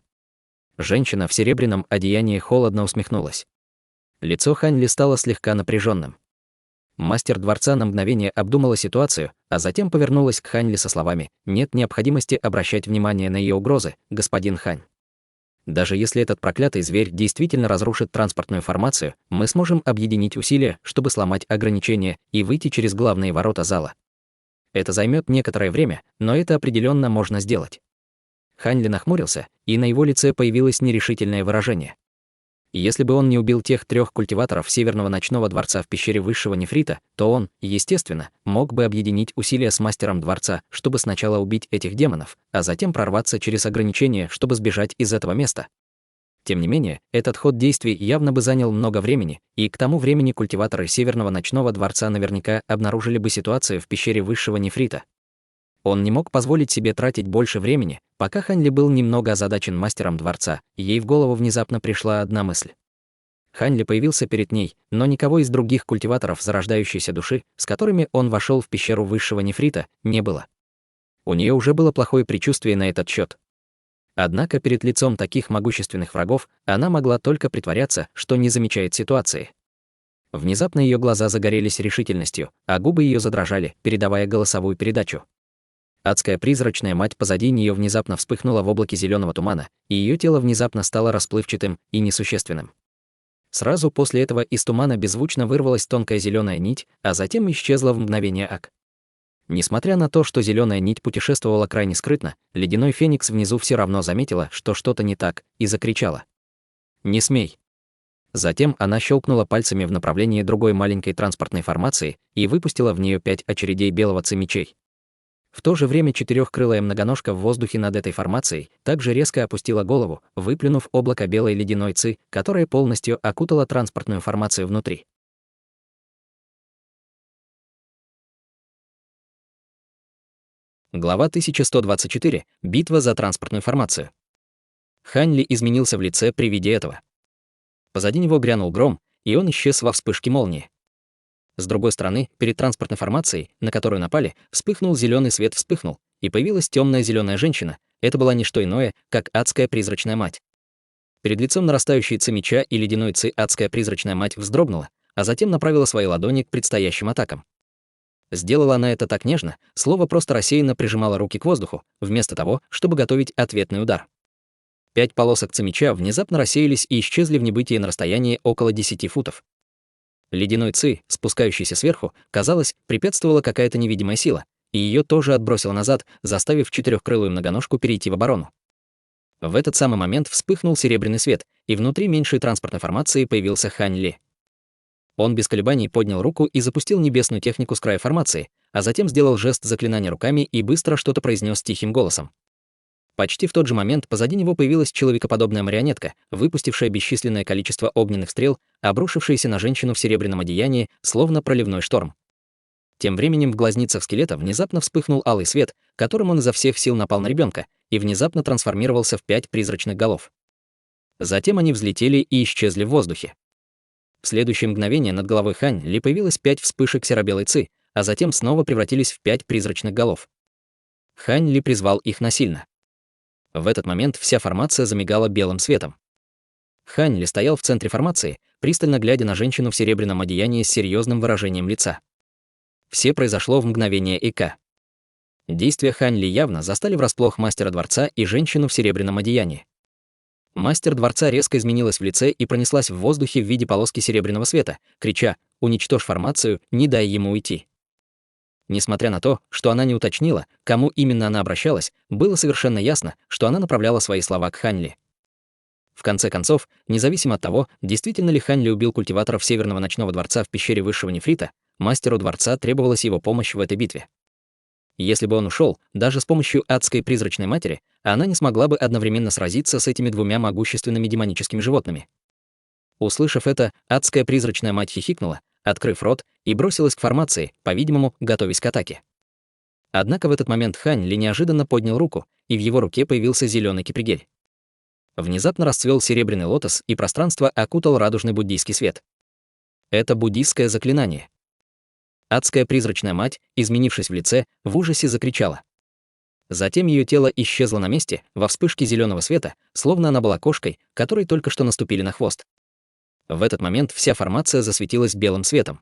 Женщина в серебряном одеянии холодно усмехнулась. Лицо Хань Ли стало слегка напряженным. Мастер дворца на мгновение обдумала ситуацию, а затем повернулась к Хань Ли со словами: «Нет необходимости обращать внимание на ее угрозы, господин Хань. Даже если этот проклятый зверь действительно разрушит транспортную формацию, мы сможем объединить усилия, чтобы сломать ограничения и выйти через главные ворота зала. Это займет некоторое время, но это определенно можно сделать». Хань Ли нахмурился, и на его лице появилось нерешительное выражение. Если бы он не убил тех 3 культиваторов Северного ночного дворца в пещере высшего нефрита, то он, естественно, мог бы объединить усилия с мастером дворца, чтобы сначала убить этих демонов, а затем прорваться через ограничения, чтобы сбежать из этого места. Тем не менее, этот ход действий явно бы занял много времени, и к тому времени культиваторы Северного ночного дворца наверняка обнаружили бы ситуацию в пещере высшего нефрита. Он не мог позволить себе тратить больше времени, пока Хань Ли был немного озадачен мастером дворца, ей в голову внезапно пришла одна мысль. Хань Ли появился перед ней, но никого из других культиваторов зарождающейся души, с которыми он вошел в пещеру высшего нефрита, не было. У нее уже было плохое предчувствие на этот счет. Однако перед лицом таких могущественных врагов она могла только притворяться, что не замечает ситуации. Внезапно ее глаза загорелись решительностью, а губы ее задрожали, передавая голосовую передачу. Адская призрачная мать позади нее внезапно вспыхнула в облаке зеленого тумана, и ее тело внезапно стало расплывчатым и несущественным. Сразу после этого из тумана беззвучно вырвалась тонкая зеленая нить, а затем исчезла в мгновение ока. Несмотря на то, что зеленая нить путешествовала крайне скрытно, ледяной феникс внизу все равно заметила, что что-то не так, и закричала: «Не смей!». Затем она щелкнула пальцами в направлении другой маленькой транспортной формации и выпустила в нее 5 очередей белого ци-мечей. В то же время четырехкрылая многоножка в воздухе над этой формацией также резко опустила голову, выплюнув облако белой ледяной ци, которая полностью окутала транспортную формацию внутри. Глава 1124. Битва за транспортную формацию. Хань Ли изменился в лице при виде этого. Позади него грянул гром, и он исчез во вспышке молнии. С другой стороны, перед транспортной формацией, на которую напали, вспыхнул зеленый свет, и появилась темная зеленая женщина. Это была не что иное, как адская призрачная мать. Перед лицом нарастающей ци меча и ледяной ци адская призрачная мать вздрогнула, а затем направила свои ладони к предстоящим атакам. Сделала она это так нежно, словно просто рассеянно прижимала руки к воздуху, вместо того, чтобы готовить ответный удар. 5 полосок ци меча внезапно рассеялись и исчезли в небытие на расстоянии около 10 футов. Ледяной ци, спускающийся сверху, казалось, препятствовала какая-то невидимая сила, и ее тоже отбросило назад, заставив четырехкрылую многоножку перейти в оборону. В этот самый момент вспыхнул серебряный свет, и внутри меньшей транспортной формации появился Хань Ли. Он без колебаний поднял руку и запустил небесную технику с края формации, а затем сделал жест заклинания руками и быстро что-то произнес тихим голосом. Почти в тот же момент позади него появилась человекоподобная марионетка, выпустившая бесчисленное количество огненных стрел, обрушившиеся на женщину в серебряном одеянии, словно проливной шторм. Тем временем в глазницах скелета внезапно вспыхнул алый свет, которым он изо всех сил напал на ребенка, и внезапно трансформировался в 5 призрачных голов. Затем они взлетели и исчезли в воздухе. В следующее мгновение над головой Хань Ли появилось 5 вспышек серо-белой ци, а затем снова превратились в 5 призрачных голов. Хань Ли призвал их насильно. В этот момент вся формация замигала белым светом. Хань Ли стоял в центре формации, пристально глядя на женщину в серебряном одеянии с серьезным выражением лица. Все произошло в мгновение ока. Действия Хань Ли явно застали врасплох мастера дворца и женщину в серебряном одеянии. Мастер дворца резко изменилась в лице и пронеслась в воздухе в виде полоски серебряного света, крича: «Уничтожь формацию, не дай ему уйти». Несмотря на то, что она не уточнила, кому именно она обращалась, было совершенно ясно, что она направляла свои слова к Хань Ли. В конце концов, независимо от того, действительно ли Хань Ли убил культиваторов Северного ночного дворца в пещере высшего нефрита, мастеру дворца требовалась его помощь в этой битве. Если бы он ушел, даже с помощью адской призрачной матери, она не смогла бы одновременно сразиться с этими двумя могущественными демоническими животными. Услышав это, адская призрачная мать хихикнула, открыв рот, и бросилась к формации, по-видимому, готовясь к атаке. Однако в этот момент Хань Ли неожиданно поднял руку, и в его руке появился зеленый кипригель. Внезапно расцвел серебряный лотос, и пространство окутал радужный буддийский свет. Это буддийское заклинание. Адская призрачная мать, изменившись в лице, в ужасе закричала. Затем ее тело исчезло на месте, во вспышке зеленого света, словно она была кошкой, которой только что наступили на хвост. В этот момент вся формация засветилась белым светом.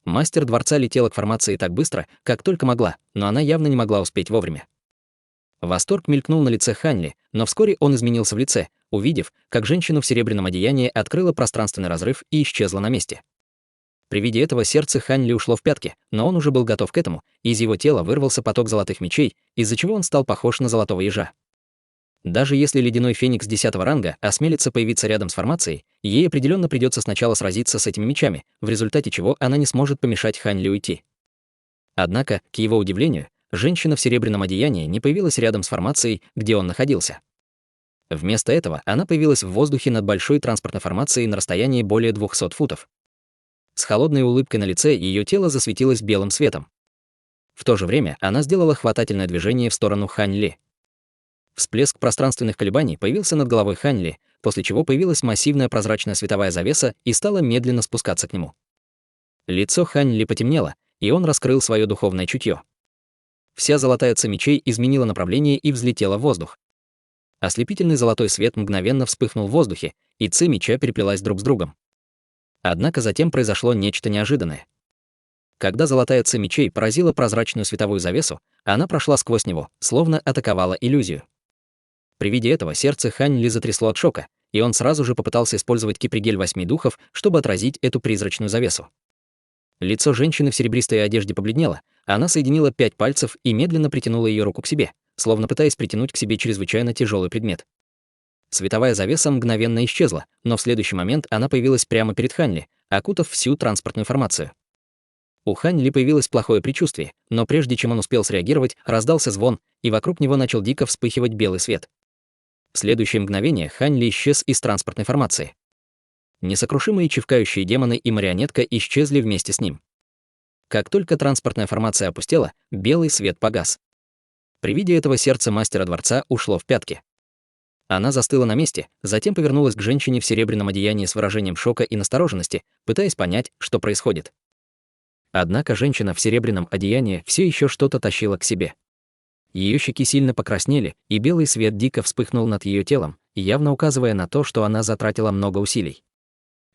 Мастер дворца летела к формации так быстро, как только могла, но она явно не могла успеть вовремя. Восторг мелькнул на лице Хань Ли, но вскоре он изменился в лице, увидев, как женщина в серебряном одеянии открыла пространственный разрыв и исчезла на месте. При виде этого сердце Хань Ли ушло в пятки, но он уже был готов к этому, и из его тела вырвался поток золотых мечей, из-за чего он стал похож на золотого ежа. Даже если ледяной феникс 10-го ранга осмелится появиться рядом с формацией, ей определенно придется сначала сразиться с этими мечами, в результате чего она не сможет помешать Хань Ли уйти. Однако, к его удивлению, женщина в серебряном одеянии не появилась рядом с формацией, где он находился. Вместо этого она появилась в воздухе над большой транспортной формацией на расстоянии более 200 футов. С холодной улыбкой на лице ее тело засветилось белым светом. В то же время она сделала хватательное движение в сторону Хань Ли. Всплеск пространственных колебаний появился над головой Хань Ли, после чего появилась массивная прозрачная световая завеса и стала медленно спускаться к нему. Лицо Хань Ли потемнело, и он раскрыл свое духовное чутье. Вся золотая ци мечей изменила направление и взлетела в воздух. Ослепительный золотой свет мгновенно вспыхнул в воздухе, и ци меча переплелась друг с другом. Однако затем произошло нечто неожиданное. Когда золотая ци мечей поразила прозрачную световую завесу, она прошла сквозь него, словно атаковала иллюзию. При виде этого сердце Хань Ли затрясло от шока, и он сразу же попытался использовать кипригель 8 духов, чтобы отразить эту призрачную завесу. Лицо женщины в серебристой одежде побледнело, она соединила 5 пальцев и медленно притянула ее руку к себе, словно пытаясь притянуть к себе чрезвычайно тяжелый предмет. Световая завеса мгновенно исчезла, но в следующий момент она появилась прямо перед Хань Ли, окутав всю транспортную формацию. У Хань Ли появилось плохое предчувствие, но прежде чем он успел среагировать, раздался звон, и вокруг него начал дико вспыхивать белый свет. В следующее мгновение Хань Ли исчез из транспортной формации. Несокрушимые чевкающие демоны и марионетка исчезли вместе с ним. Как только транспортная формация опустела, белый свет погас. При виде этого сердце мастера дворца ушло в пятки. Она застыла на месте, затем повернулась к женщине в серебряном одеянии с выражением шока и настороженности, пытаясь понять, что происходит. Однако женщина в серебряном одеянии все еще что-то тащила к себе. Ее щеки сильно покраснели, и белый свет дико вспыхнул над ее телом, явно указывая на то, что она затратила много усилий.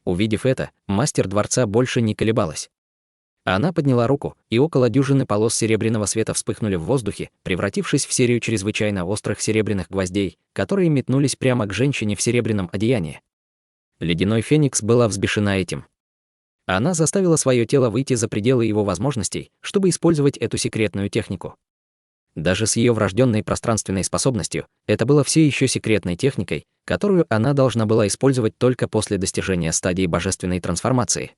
Увидев это, мастер дворца больше не колебалась. Она подняла руку, и около дюжины полос серебряного света вспыхнули в воздухе, превратившись в серию чрезвычайно острых серебряных гвоздей, которые метнулись прямо к женщине в серебряном одеянии. Ледяной феникс была взбешена этим. Она заставила свое тело выйти за пределы его возможностей, чтобы использовать эту секретную технику. Даже с ее врожденной пространственной способностью, это было все еще секретной техникой, которую она должна была использовать только после достижения стадии божественной трансформации.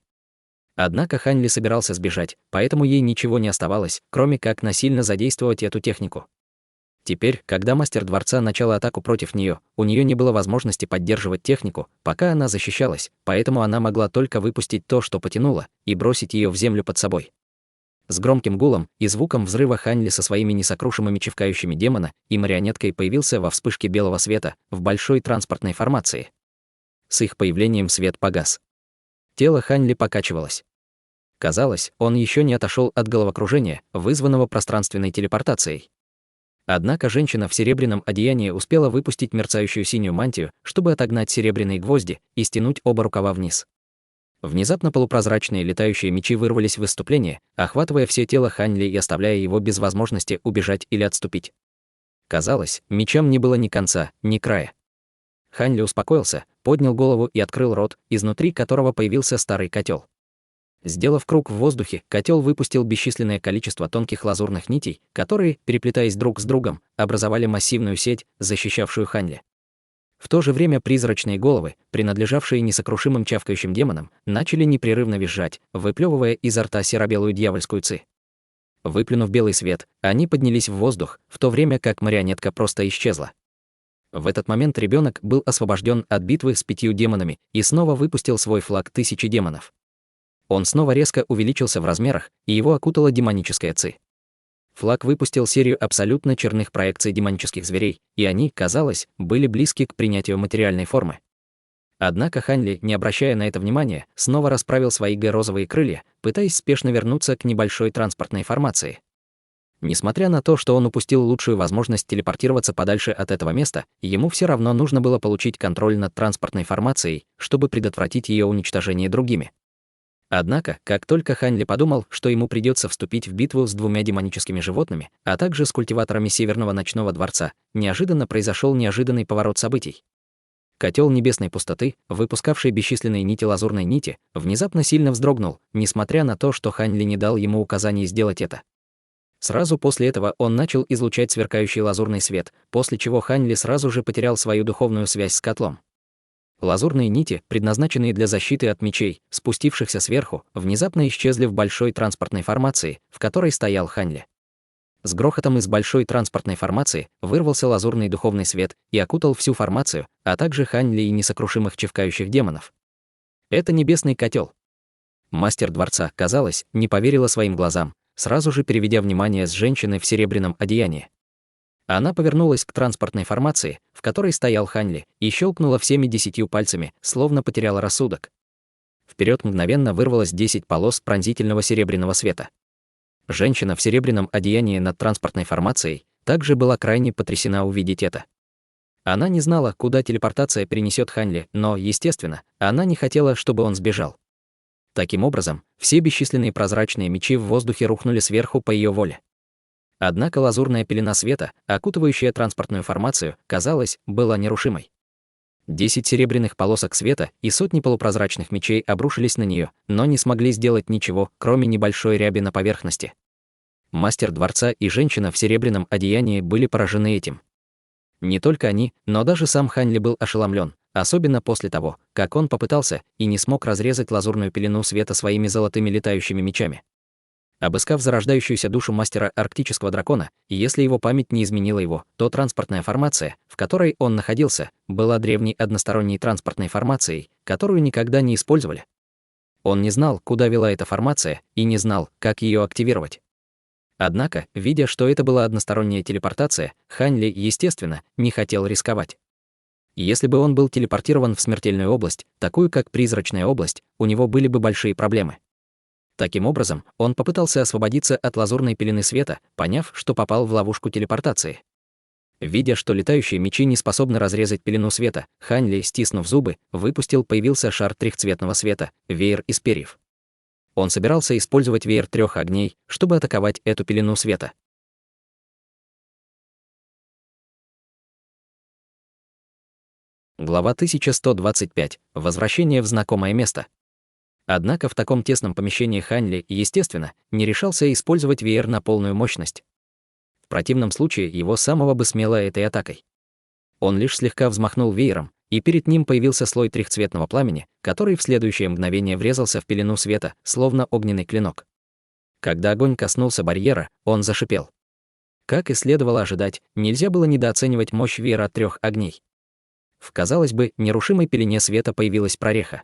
Однако Хань Ли собирался сбежать, поэтому ей ничего не оставалось, кроме как насильно задействовать эту технику. Теперь, когда мастер дворца начал атаку против нее, у нее не было возможности поддерживать технику, пока она защищалась, поэтому она могла только выпустить то, что потянуло, и бросить ее в землю под собой. С громким гулом и звуком взрыва Хань Ли со своими несокрушимыми чевкающими демона и марионеткой появился во вспышке белого света в большой транспортной формации. С их появлением свет погас. Тело Хань Ли покачивалось. Казалось, он еще не отошел от головокружения, вызванного пространственной телепортацией. Однако женщина в серебряном одеянии успела выпустить мерцающую синюю мантию, чтобы отогнать серебряные гвозди и стянуть оба рукава вниз. Внезапно полупрозрачные летающие мечи вырвались в выступление, охватывая все тело Хань Ли и оставляя его без возможности убежать или отступить. Казалось, мечам не было ни конца, ни края. Ханли успокоился, поднял голову и открыл рот, изнутри которого появился старый котел. Сделав круг в воздухе, котел выпустил бесчисленное количество тонких лазурных нитей, которые, переплетаясь друг с другом, образовали массивную сеть, защищавшую Ханли. В то же время призрачные головы, принадлежавшие несокрушимым чавкающим демонам, начали непрерывно визжать, выплевывая изо рта серо-белую дьявольскую ци. Выплюнув белый свет, они поднялись в воздух, в то время как марионетка просто исчезла. В этот момент ребенок был освобожден от битвы с 5 демонами и снова выпустил свой флаг 1000 демонов. Он снова резко увеличился в размерах, и его окутала демоническая ци. Флаг выпустил серию абсолютно черных проекций демонических зверей, и они, казалось, были близки к принятию материальной формы. Однако Ханли, не обращая на это внимания, снова расправил свои розовые крылья, пытаясь спешно вернуться к небольшой транспортной формации. Несмотря на то, что он упустил лучшую возможность телепортироваться подальше от этого места, ему все равно нужно было получить контроль над транспортной формацией, чтобы предотвратить ее уничтожение другими. Однако, как только Ханли подумал, что ему придется вступить в битву с 2 демоническими животными, а также с культиваторами Северного ночного дворца, неожиданно произошел неожиданный поворот событий. Котел небесной пустоты, выпускавший бесчисленные нити лазурной нити, внезапно сильно вздрогнул, несмотря на то, что Ханли не дал ему указаний сделать это. Сразу после этого он начал излучать сверкающий лазурный свет, после чего Ханли сразу же потерял свою духовную связь с котлом. Лазурные нити, предназначенные для защиты от мечей, спустившихся сверху, внезапно исчезли в большой транспортной формации, в которой стоял Ханли. С грохотом из большой транспортной формации вырвался лазурный духовный свет и окутал всю формацию, а также Ханли и несокрушимых чавкающих демонов. Это небесный котел. Мастер дворца, казалось, не поверила своим глазам, сразу же переведя внимание с женщины в серебряном одеянии. Она повернулась к транспортной формации, в которой стоял Ханли, и щелкнула всеми 10 пальцами, словно потеряла рассудок. Вперед мгновенно вырвалось 10 полос пронзительного серебряного света. Женщина в серебряном одеянии над транспортной формацией также была крайне потрясена увидеть это. Она не знала, куда телепортация перенесет Ханли, но, естественно, она не хотела, чтобы он сбежал. Таким образом, все бесчисленные прозрачные мечи в воздухе рухнули сверху по ее воле. Однако лазурная пелена света, окутывающая транспортную формацию, казалось, была нерушимой. 10 серебряных полосок света и сотни полупрозрачных мечей обрушились на нее, но не смогли сделать ничего, кроме небольшой ряби на поверхности. Мастер дворца и женщина в серебряном одеянии были поражены этим. Не только они, но даже сам Ханли был ошеломлен, особенно после того, как он попытался и не смог разрезать лазурную пелену света своими золотыми летающими мечами. Обыскав зарождающуюся душу мастера арктического дракона, и если его память не изменила его, то транспортная формация, в которой он находился, была древней односторонней транспортной формацией, которую никогда не использовали. Он не знал, куда вела эта формация, и не знал, как ее активировать. Однако, видя, что это была односторонняя телепортация, Ханли, естественно, не хотел рисковать. Если бы он был телепортирован в смертельную область, такую как призрачная область, у него были бы большие проблемы. Таким образом, он попытался освободиться от лазурной пелены света, поняв, что попал в ловушку телепортации. Видя, что летающие мечи не способны разрезать пелену света, Ханли, стиснув зубы, появился шар трехцветного света, веер из перьев. Он собирался использовать веер 3 огней, чтобы атаковать эту пелену света. Глава 1125. Возвращение в знакомое место. Однако в таком тесном помещении Ханли, естественно, не решался использовать веер на полную мощность. В противном случае его самого бы смело этой атакой. Он лишь слегка взмахнул веером, и перед ним появился слой трехцветного пламени, который в следующее мгновение врезался в пелену света, словно огненный клинок. Когда огонь коснулся барьера, он зашипел. Как и следовало ожидать, нельзя было недооценивать мощь веера 3 огней. В, казалось бы, нерушимой пелене света появилась прореха.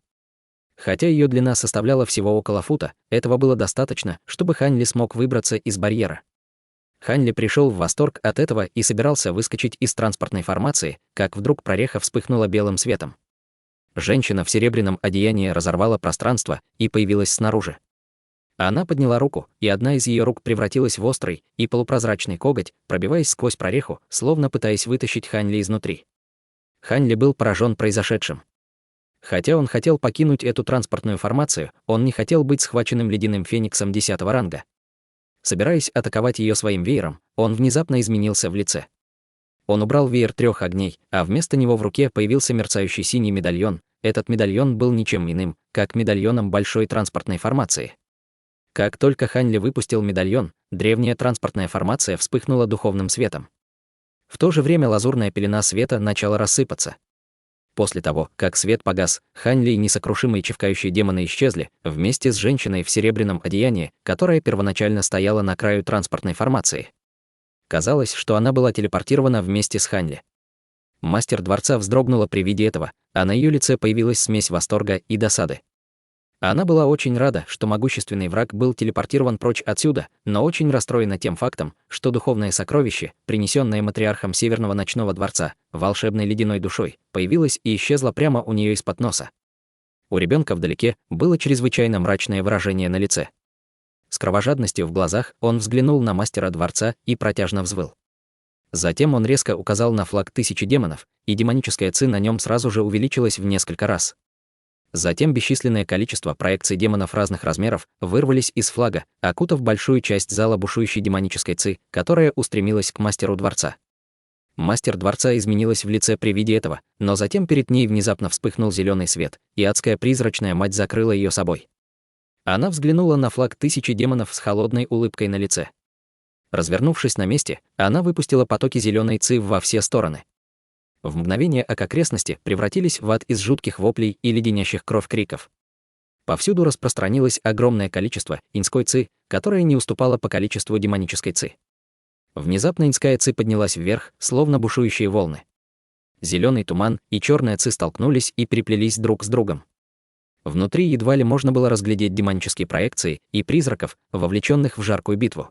Хотя ее длина составляла всего около фута, этого было достаточно, чтобы Ханли смог выбраться из барьера. Ханли пришел в восторг от этого и собирался выскочить из транспортной формации, как вдруг прореха вспыхнула белым светом. Женщина в серебряном одеянии разорвала пространство и появилась снаружи. Она подняла руку, и одна из ее рук превратилась в острый и полупрозрачный коготь, пробиваясь сквозь прореху, словно пытаясь вытащить Ханли изнутри. Ханли был поражен произошедшим. Хотя он хотел покинуть эту транспортную формацию, он не хотел быть схваченным ледяным фениксом 10-го ранга. Собираясь атаковать ее своим веером, он внезапно изменился в лице. Он убрал веер трех огней, а вместо него в руке появился мерцающий синий медальон. Этот медальон был ничем иным, как медальоном большой транспортной формации. Как только Хань Ли выпустил медальон, древняя транспортная формация вспыхнула духовным светом. В то же время лазурная пелена света начала рассыпаться. После того, как свет погас, Хань Ли и несокрушимые чевкающие демоны исчезли, вместе с женщиной в серебряном одеянии, которая первоначально стояла на краю транспортной формации. Казалось, что она была телепортирована вместе с Хань Ли. Мастер дворца вздрогнула при виде этого, а на ее лице появилась смесь восторга и досады. Она была очень рада, что могущественный враг был телепортирован прочь отсюда, но очень расстроена тем фактом, что духовное сокровище, принесенное матриархом Северного ночного дворца, волшебной ледяной душой, появилось и исчезло прямо у нее из-под носа. У ребенка вдалеке было чрезвычайно мрачное выражение на лице. С кровожадностью в глазах он взглянул на мастера дворца и протяжно взвыл. Затем он резко указал на флаг 1000 демонов, и демоническая ци на нем сразу же увеличилась в несколько раз. Затем бесчисленное количество проекций демонов разных размеров вырвались из флага, окутав большую часть зала бушующей демонической ци, которая устремилась к мастеру дворца. Мастер дворца изменилась в лице при виде этого, но затем перед ней внезапно вспыхнул зеленый свет, и адская призрачная мать закрыла ее собой. Она взглянула на флаг 1000 демонов с холодной улыбкой на лице. Развернувшись на месте, она выпустила потоки зеленой ци во все стороны. В мгновение окрестности превратились в ад из жутких воплей и леденящих кровь криков. Повсюду распространилось огромное количество инской ци, которая не уступала по количеству демонической ци. Внезапно инская ци поднялась вверх, словно бушующие волны. Зеленый туман и черная ци столкнулись и переплелись друг с другом. Внутри едва ли можно было разглядеть демонические проекции и призраков, вовлеченных в жаркую битву.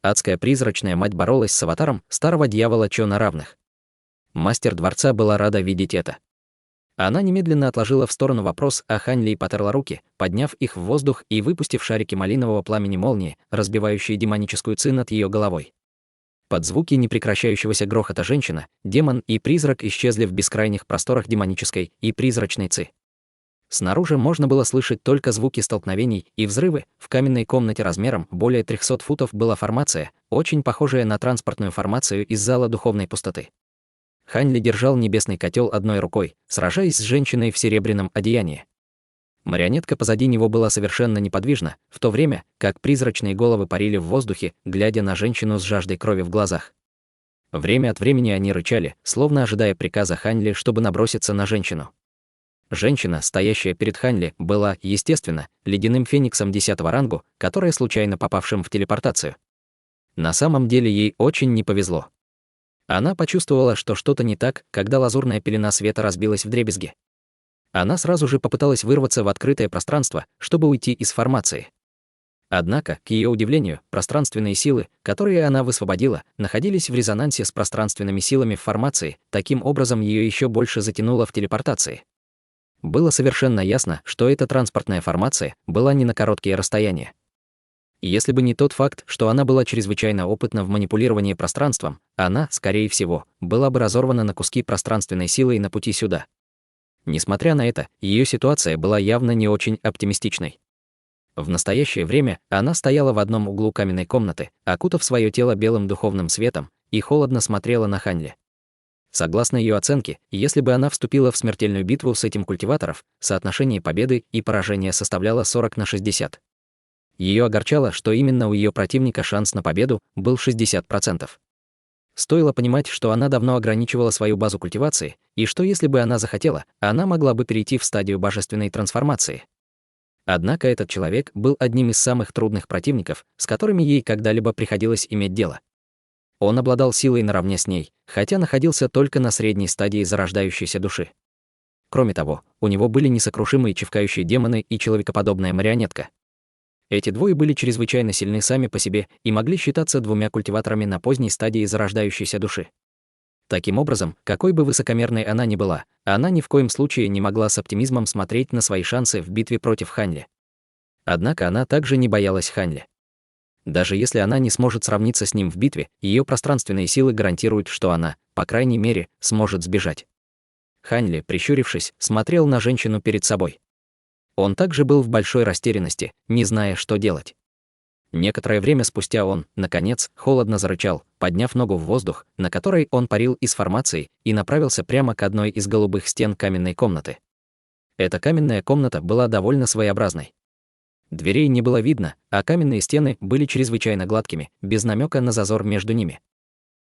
Адская призрачная мать боролась с аватаром старого дьявола Чо на равных. Мастер дворца была рада видеть это. Она немедленно отложила в сторону вопрос о Хань Ли и потерла руки, подняв их в воздух и выпустив шарики малинового пламени молнии, разбивающие демоническую ци над ее головой. Под звуки непрекращающегося грохота женщина, демон и призрак исчезли в бескрайних просторах демонической и призрачной ци. Снаружи можно было слышать только звуки столкновений и взрывы. В каменной комнате размером более 300 футов была формация, очень похожая на транспортную формацию из зала духовной пустоты. Хань Ли держал небесный котел одной рукой, сражаясь с женщиной в серебряном одеянии. Марионетка позади него была совершенно неподвижна, в то время как призрачные головы парили в воздухе, глядя на женщину с жаждой крови в глазах. Время от времени они рычали, словно ожидая приказа Хань Ли, чтобы наброситься на женщину. Женщина, стоящая перед Хань Ли, была, естественно, ледяным фениксом 10-го рангу, которая случайно попавшим в телепортацию. На самом деле ей очень не повезло. Она почувствовала, что что-то не так, когда лазурная пелена света разбилась вдребезги. Она сразу же попыталась вырваться в открытое пространство, чтобы уйти из формации. Однако, к ее удивлению, пространственные силы, которые она высвободила, находились в резонансе с пространственными силами в формации, таким образом ее еще больше затянуло в телепортации. Было совершенно ясно, что эта транспортная формация была не на короткие расстояния. Если бы не тот факт, что она была чрезвычайно опытна в манипулировании пространством, она, скорее всего, была бы разорвана на куски пространственной силой на пути сюда. Несмотря на это, ее ситуация была явно не очень оптимистичной. В настоящее время она стояла в одном углу каменной комнаты, окутав свое тело белым духовным светом, и холодно смотрела на Хань Ли. Согласно ее оценке, если бы она вступила в смертельную битву с этим культиватором, соотношение победы и поражения составляло 40/60. Ее огорчало, что именно у ее противника шанс на победу был 60%. Стоило понимать, что она давно ограничивала свою базу культивации, и что если бы она захотела, она могла бы перейти в стадию божественной трансформации. Однако этот человек был одним из самых трудных противников, с которыми ей когда-либо приходилось иметь дело. Он обладал силой наравне с ней, хотя находился только на средней стадии зарождающейся души. Кроме того, у него были несокрушимые чевкающие демоны и человекоподобная марионетка. Эти двое были чрезвычайно сильны сами по себе и могли считаться двумя культиваторами на поздней стадии зарождающейся души. Таким образом, какой бы высокомерной она ни была, она ни в коем случае не могла с оптимизмом смотреть на свои шансы в битве против Хань Ли. Однако она также не боялась Хань Ли. Даже если она не сможет сравниться с ним в битве, ее пространственные силы гарантируют, что она, по крайней мере, сможет сбежать. Хань Ли, прищурившись, смотрел на женщину перед собой. Он также был в большой растерянности, не зная, что делать. Некоторое время спустя он, наконец, холодно зарычал, подняв ногу в воздух, на которой он парил из формации, и направился прямо к одной из голубых стен каменной комнаты. Эта каменная комната была довольно своеобразной. Дверей не было видно, а каменные стены были чрезвычайно гладкими, без намека на зазор между ними.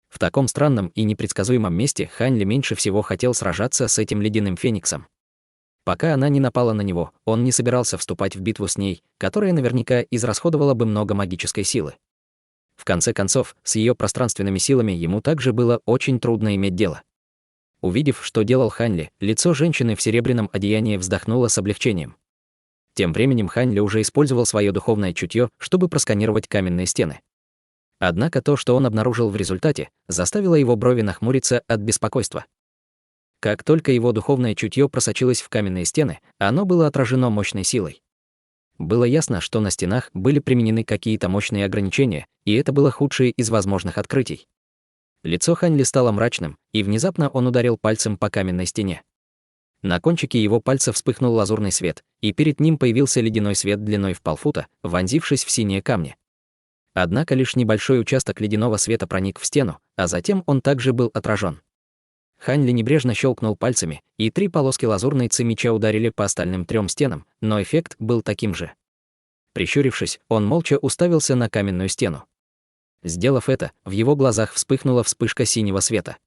В таком странном и непредсказуемом месте Хань Ли меньше всего хотел сражаться с этим ледяным фениксом. Пока она не напала на него, он не собирался вступать в битву с ней, которая наверняка израсходовала бы много магической силы. В конце концов, с ее пространственными силами ему также было очень трудно иметь дело. Увидев, что делал Хань Ли, лицо женщины в серебряном одеянии вздохнуло с облегчением. Тем временем Хань Ли уже использовал свое духовное чутье, чтобы просканировать каменные стены. Однако то, что он обнаружил в результате, заставило его брови нахмуриться от беспокойства. Как только его духовное чутье просочилось в каменные стены, оно было отражено мощной силой. Было ясно, что на стенах были применены какие-то мощные ограничения, и это было худшее из возможных открытий. Лицо Хань Ли стало мрачным, и внезапно он ударил пальцем по каменной стене. На кончике его пальца вспыхнул лазурный свет, и перед ним появился ледяной свет длиной в полфута, вонзившись в синие камни. Однако лишь небольшой участок ледяного света проник в стену, а затем он также был отражен. Хань Ли небрежно щелкнул пальцами, и 3 полоски лазурной ци меча ударили по остальным 3 стенам, но эффект был таким же. Прищурившись, он молча уставился на каменную стену. Сделав это, в его глазах вспыхнула вспышка синего света.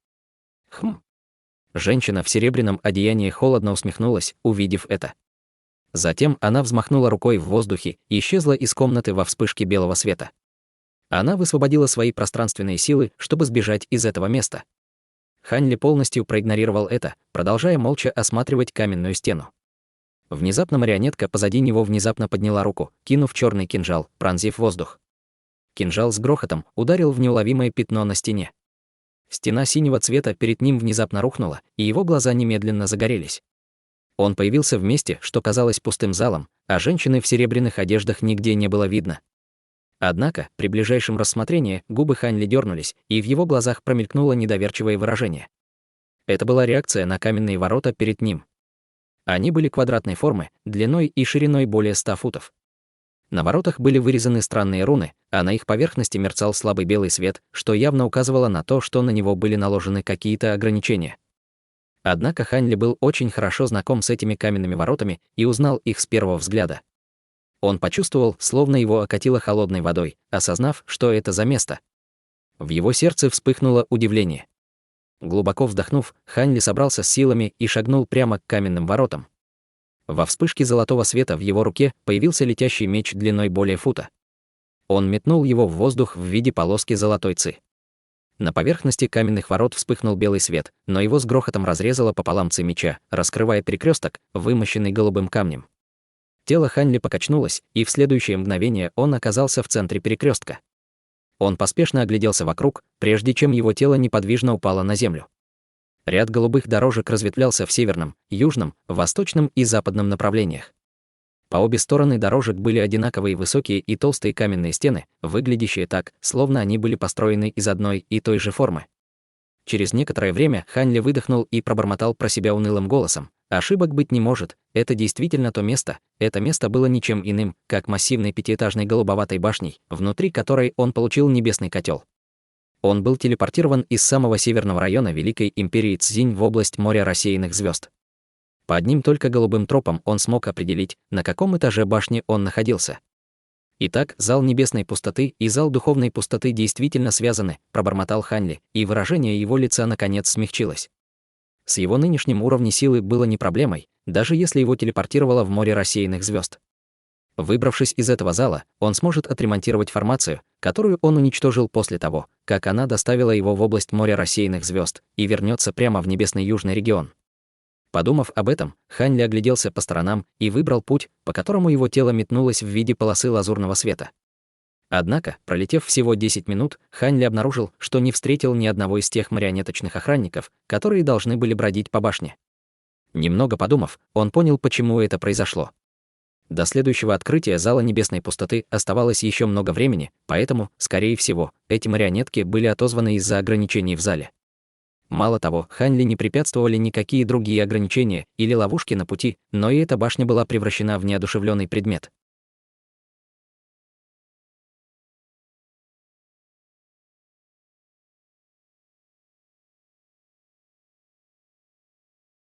Хм. Женщина в серебряном одеянии холодно усмехнулась, увидев это. Затем она взмахнула рукой в воздухе и исчезла из комнаты во вспышке белого света. Она высвободила свои пространственные силы, чтобы сбежать из этого места. Хань Ли полностью проигнорировал это, продолжая молча осматривать каменную стену. Внезапно марионетка позади него внезапно подняла руку, кинув черный кинжал, пронзив воздух. Кинжал с грохотом ударил в неуловимое пятно на стене. Стена синего цвета перед ним внезапно рухнула, и его глаза немедленно загорелись. Он появился в месте, что казалось пустым залом, а женщины в серебряных одеждах нигде не было видно. Однако, при ближайшем рассмотрении, губы Хань Ли дернулись, и в его глазах промелькнуло недоверчивое выражение. Это была реакция на каменные ворота перед ним. Они были квадратной формы, длиной и шириной более 100 футов. На воротах были вырезаны странные руны, а на их поверхности мерцал слабый белый свет, что явно указывало на то, что на него были наложены какие-то ограничения. Однако Хань Ли был очень хорошо знаком с этими каменными воротами и узнал их с первого взгляда. Он почувствовал, словно его окатило холодной водой, осознав, что это за место. В его сердце вспыхнуло удивление. Глубоко вздохнув, Хань Ли собрался с силами и шагнул прямо к каменным воротам. Во вспышке золотого света в его руке появился летящий меч длиной более фута. Он метнул его в воздух в виде полоски золотой ци. На поверхности каменных ворот вспыхнул белый свет, но его с грохотом разрезало пополам ци меча, раскрывая перекресток, вымощенный голубым камнем. Тело Хань Ли покачнулось, и в следующее мгновение он оказался в центре перекрестка. Он поспешно огляделся вокруг, прежде чем его тело неподвижно упало на землю. Ряд голубых дорожек разветвлялся в северном, южном, восточном и западном направлениях. По обе стороны дорожек были одинаковые высокие и толстые каменные стены, выглядящие так, словно они были построены из одной и той же формы. Через некоторое время Хань Ли выдохнул и пробормотал про себя унылым голосом. Ошибок быть не может, это действительно то место. Это место было ничем иным, как массивной пятиэтажной голубоватой башней, внутри которой он получил небесный котел. Он был телепортирован из самого северного района Великой Империи Цзинь в область моря рассеянных звезд. По одним только голубым тропам он смог определить, на каком этаже башни он находился. Итак, зал небесной пустоты и зал духовной пустоты действительно связаны, пробормотал Хань Ли, и выражение его лица наконец смягчилось. С его нынешним уровнем силы было не проблемой, даже если его телепортировало в море рассеянных звезд. Выбравшись из этого зала, он сможет отремонтировать формацию, которую он уничтожил после того, как она доставила его в область моря рассеянных звезд, и вернется прямо в небесный южный регион. Подумав об этом, Хань Ли огляделся по сторонам и выбрал путь, по которому его тело метнулось в виде полосы лазурного света. Однако, пролетев всего 10 минут, Хань Ли обнаружил, что не встретил ни одного из тех марионеточных охранников, которые должны были бродить по башне. Немного подумав, он понял, почему это произошло. До следующего открытия зала небесной пустоты оставалось еще много времени, поэтому, скорее всего, эти марионетки были отозваны из-за ограничений в зале. Мало того, Хань Ли не препятствовали никакие другие ограничения или ловушки на пути, но и эта башня была превращена в неодушевленный предмет.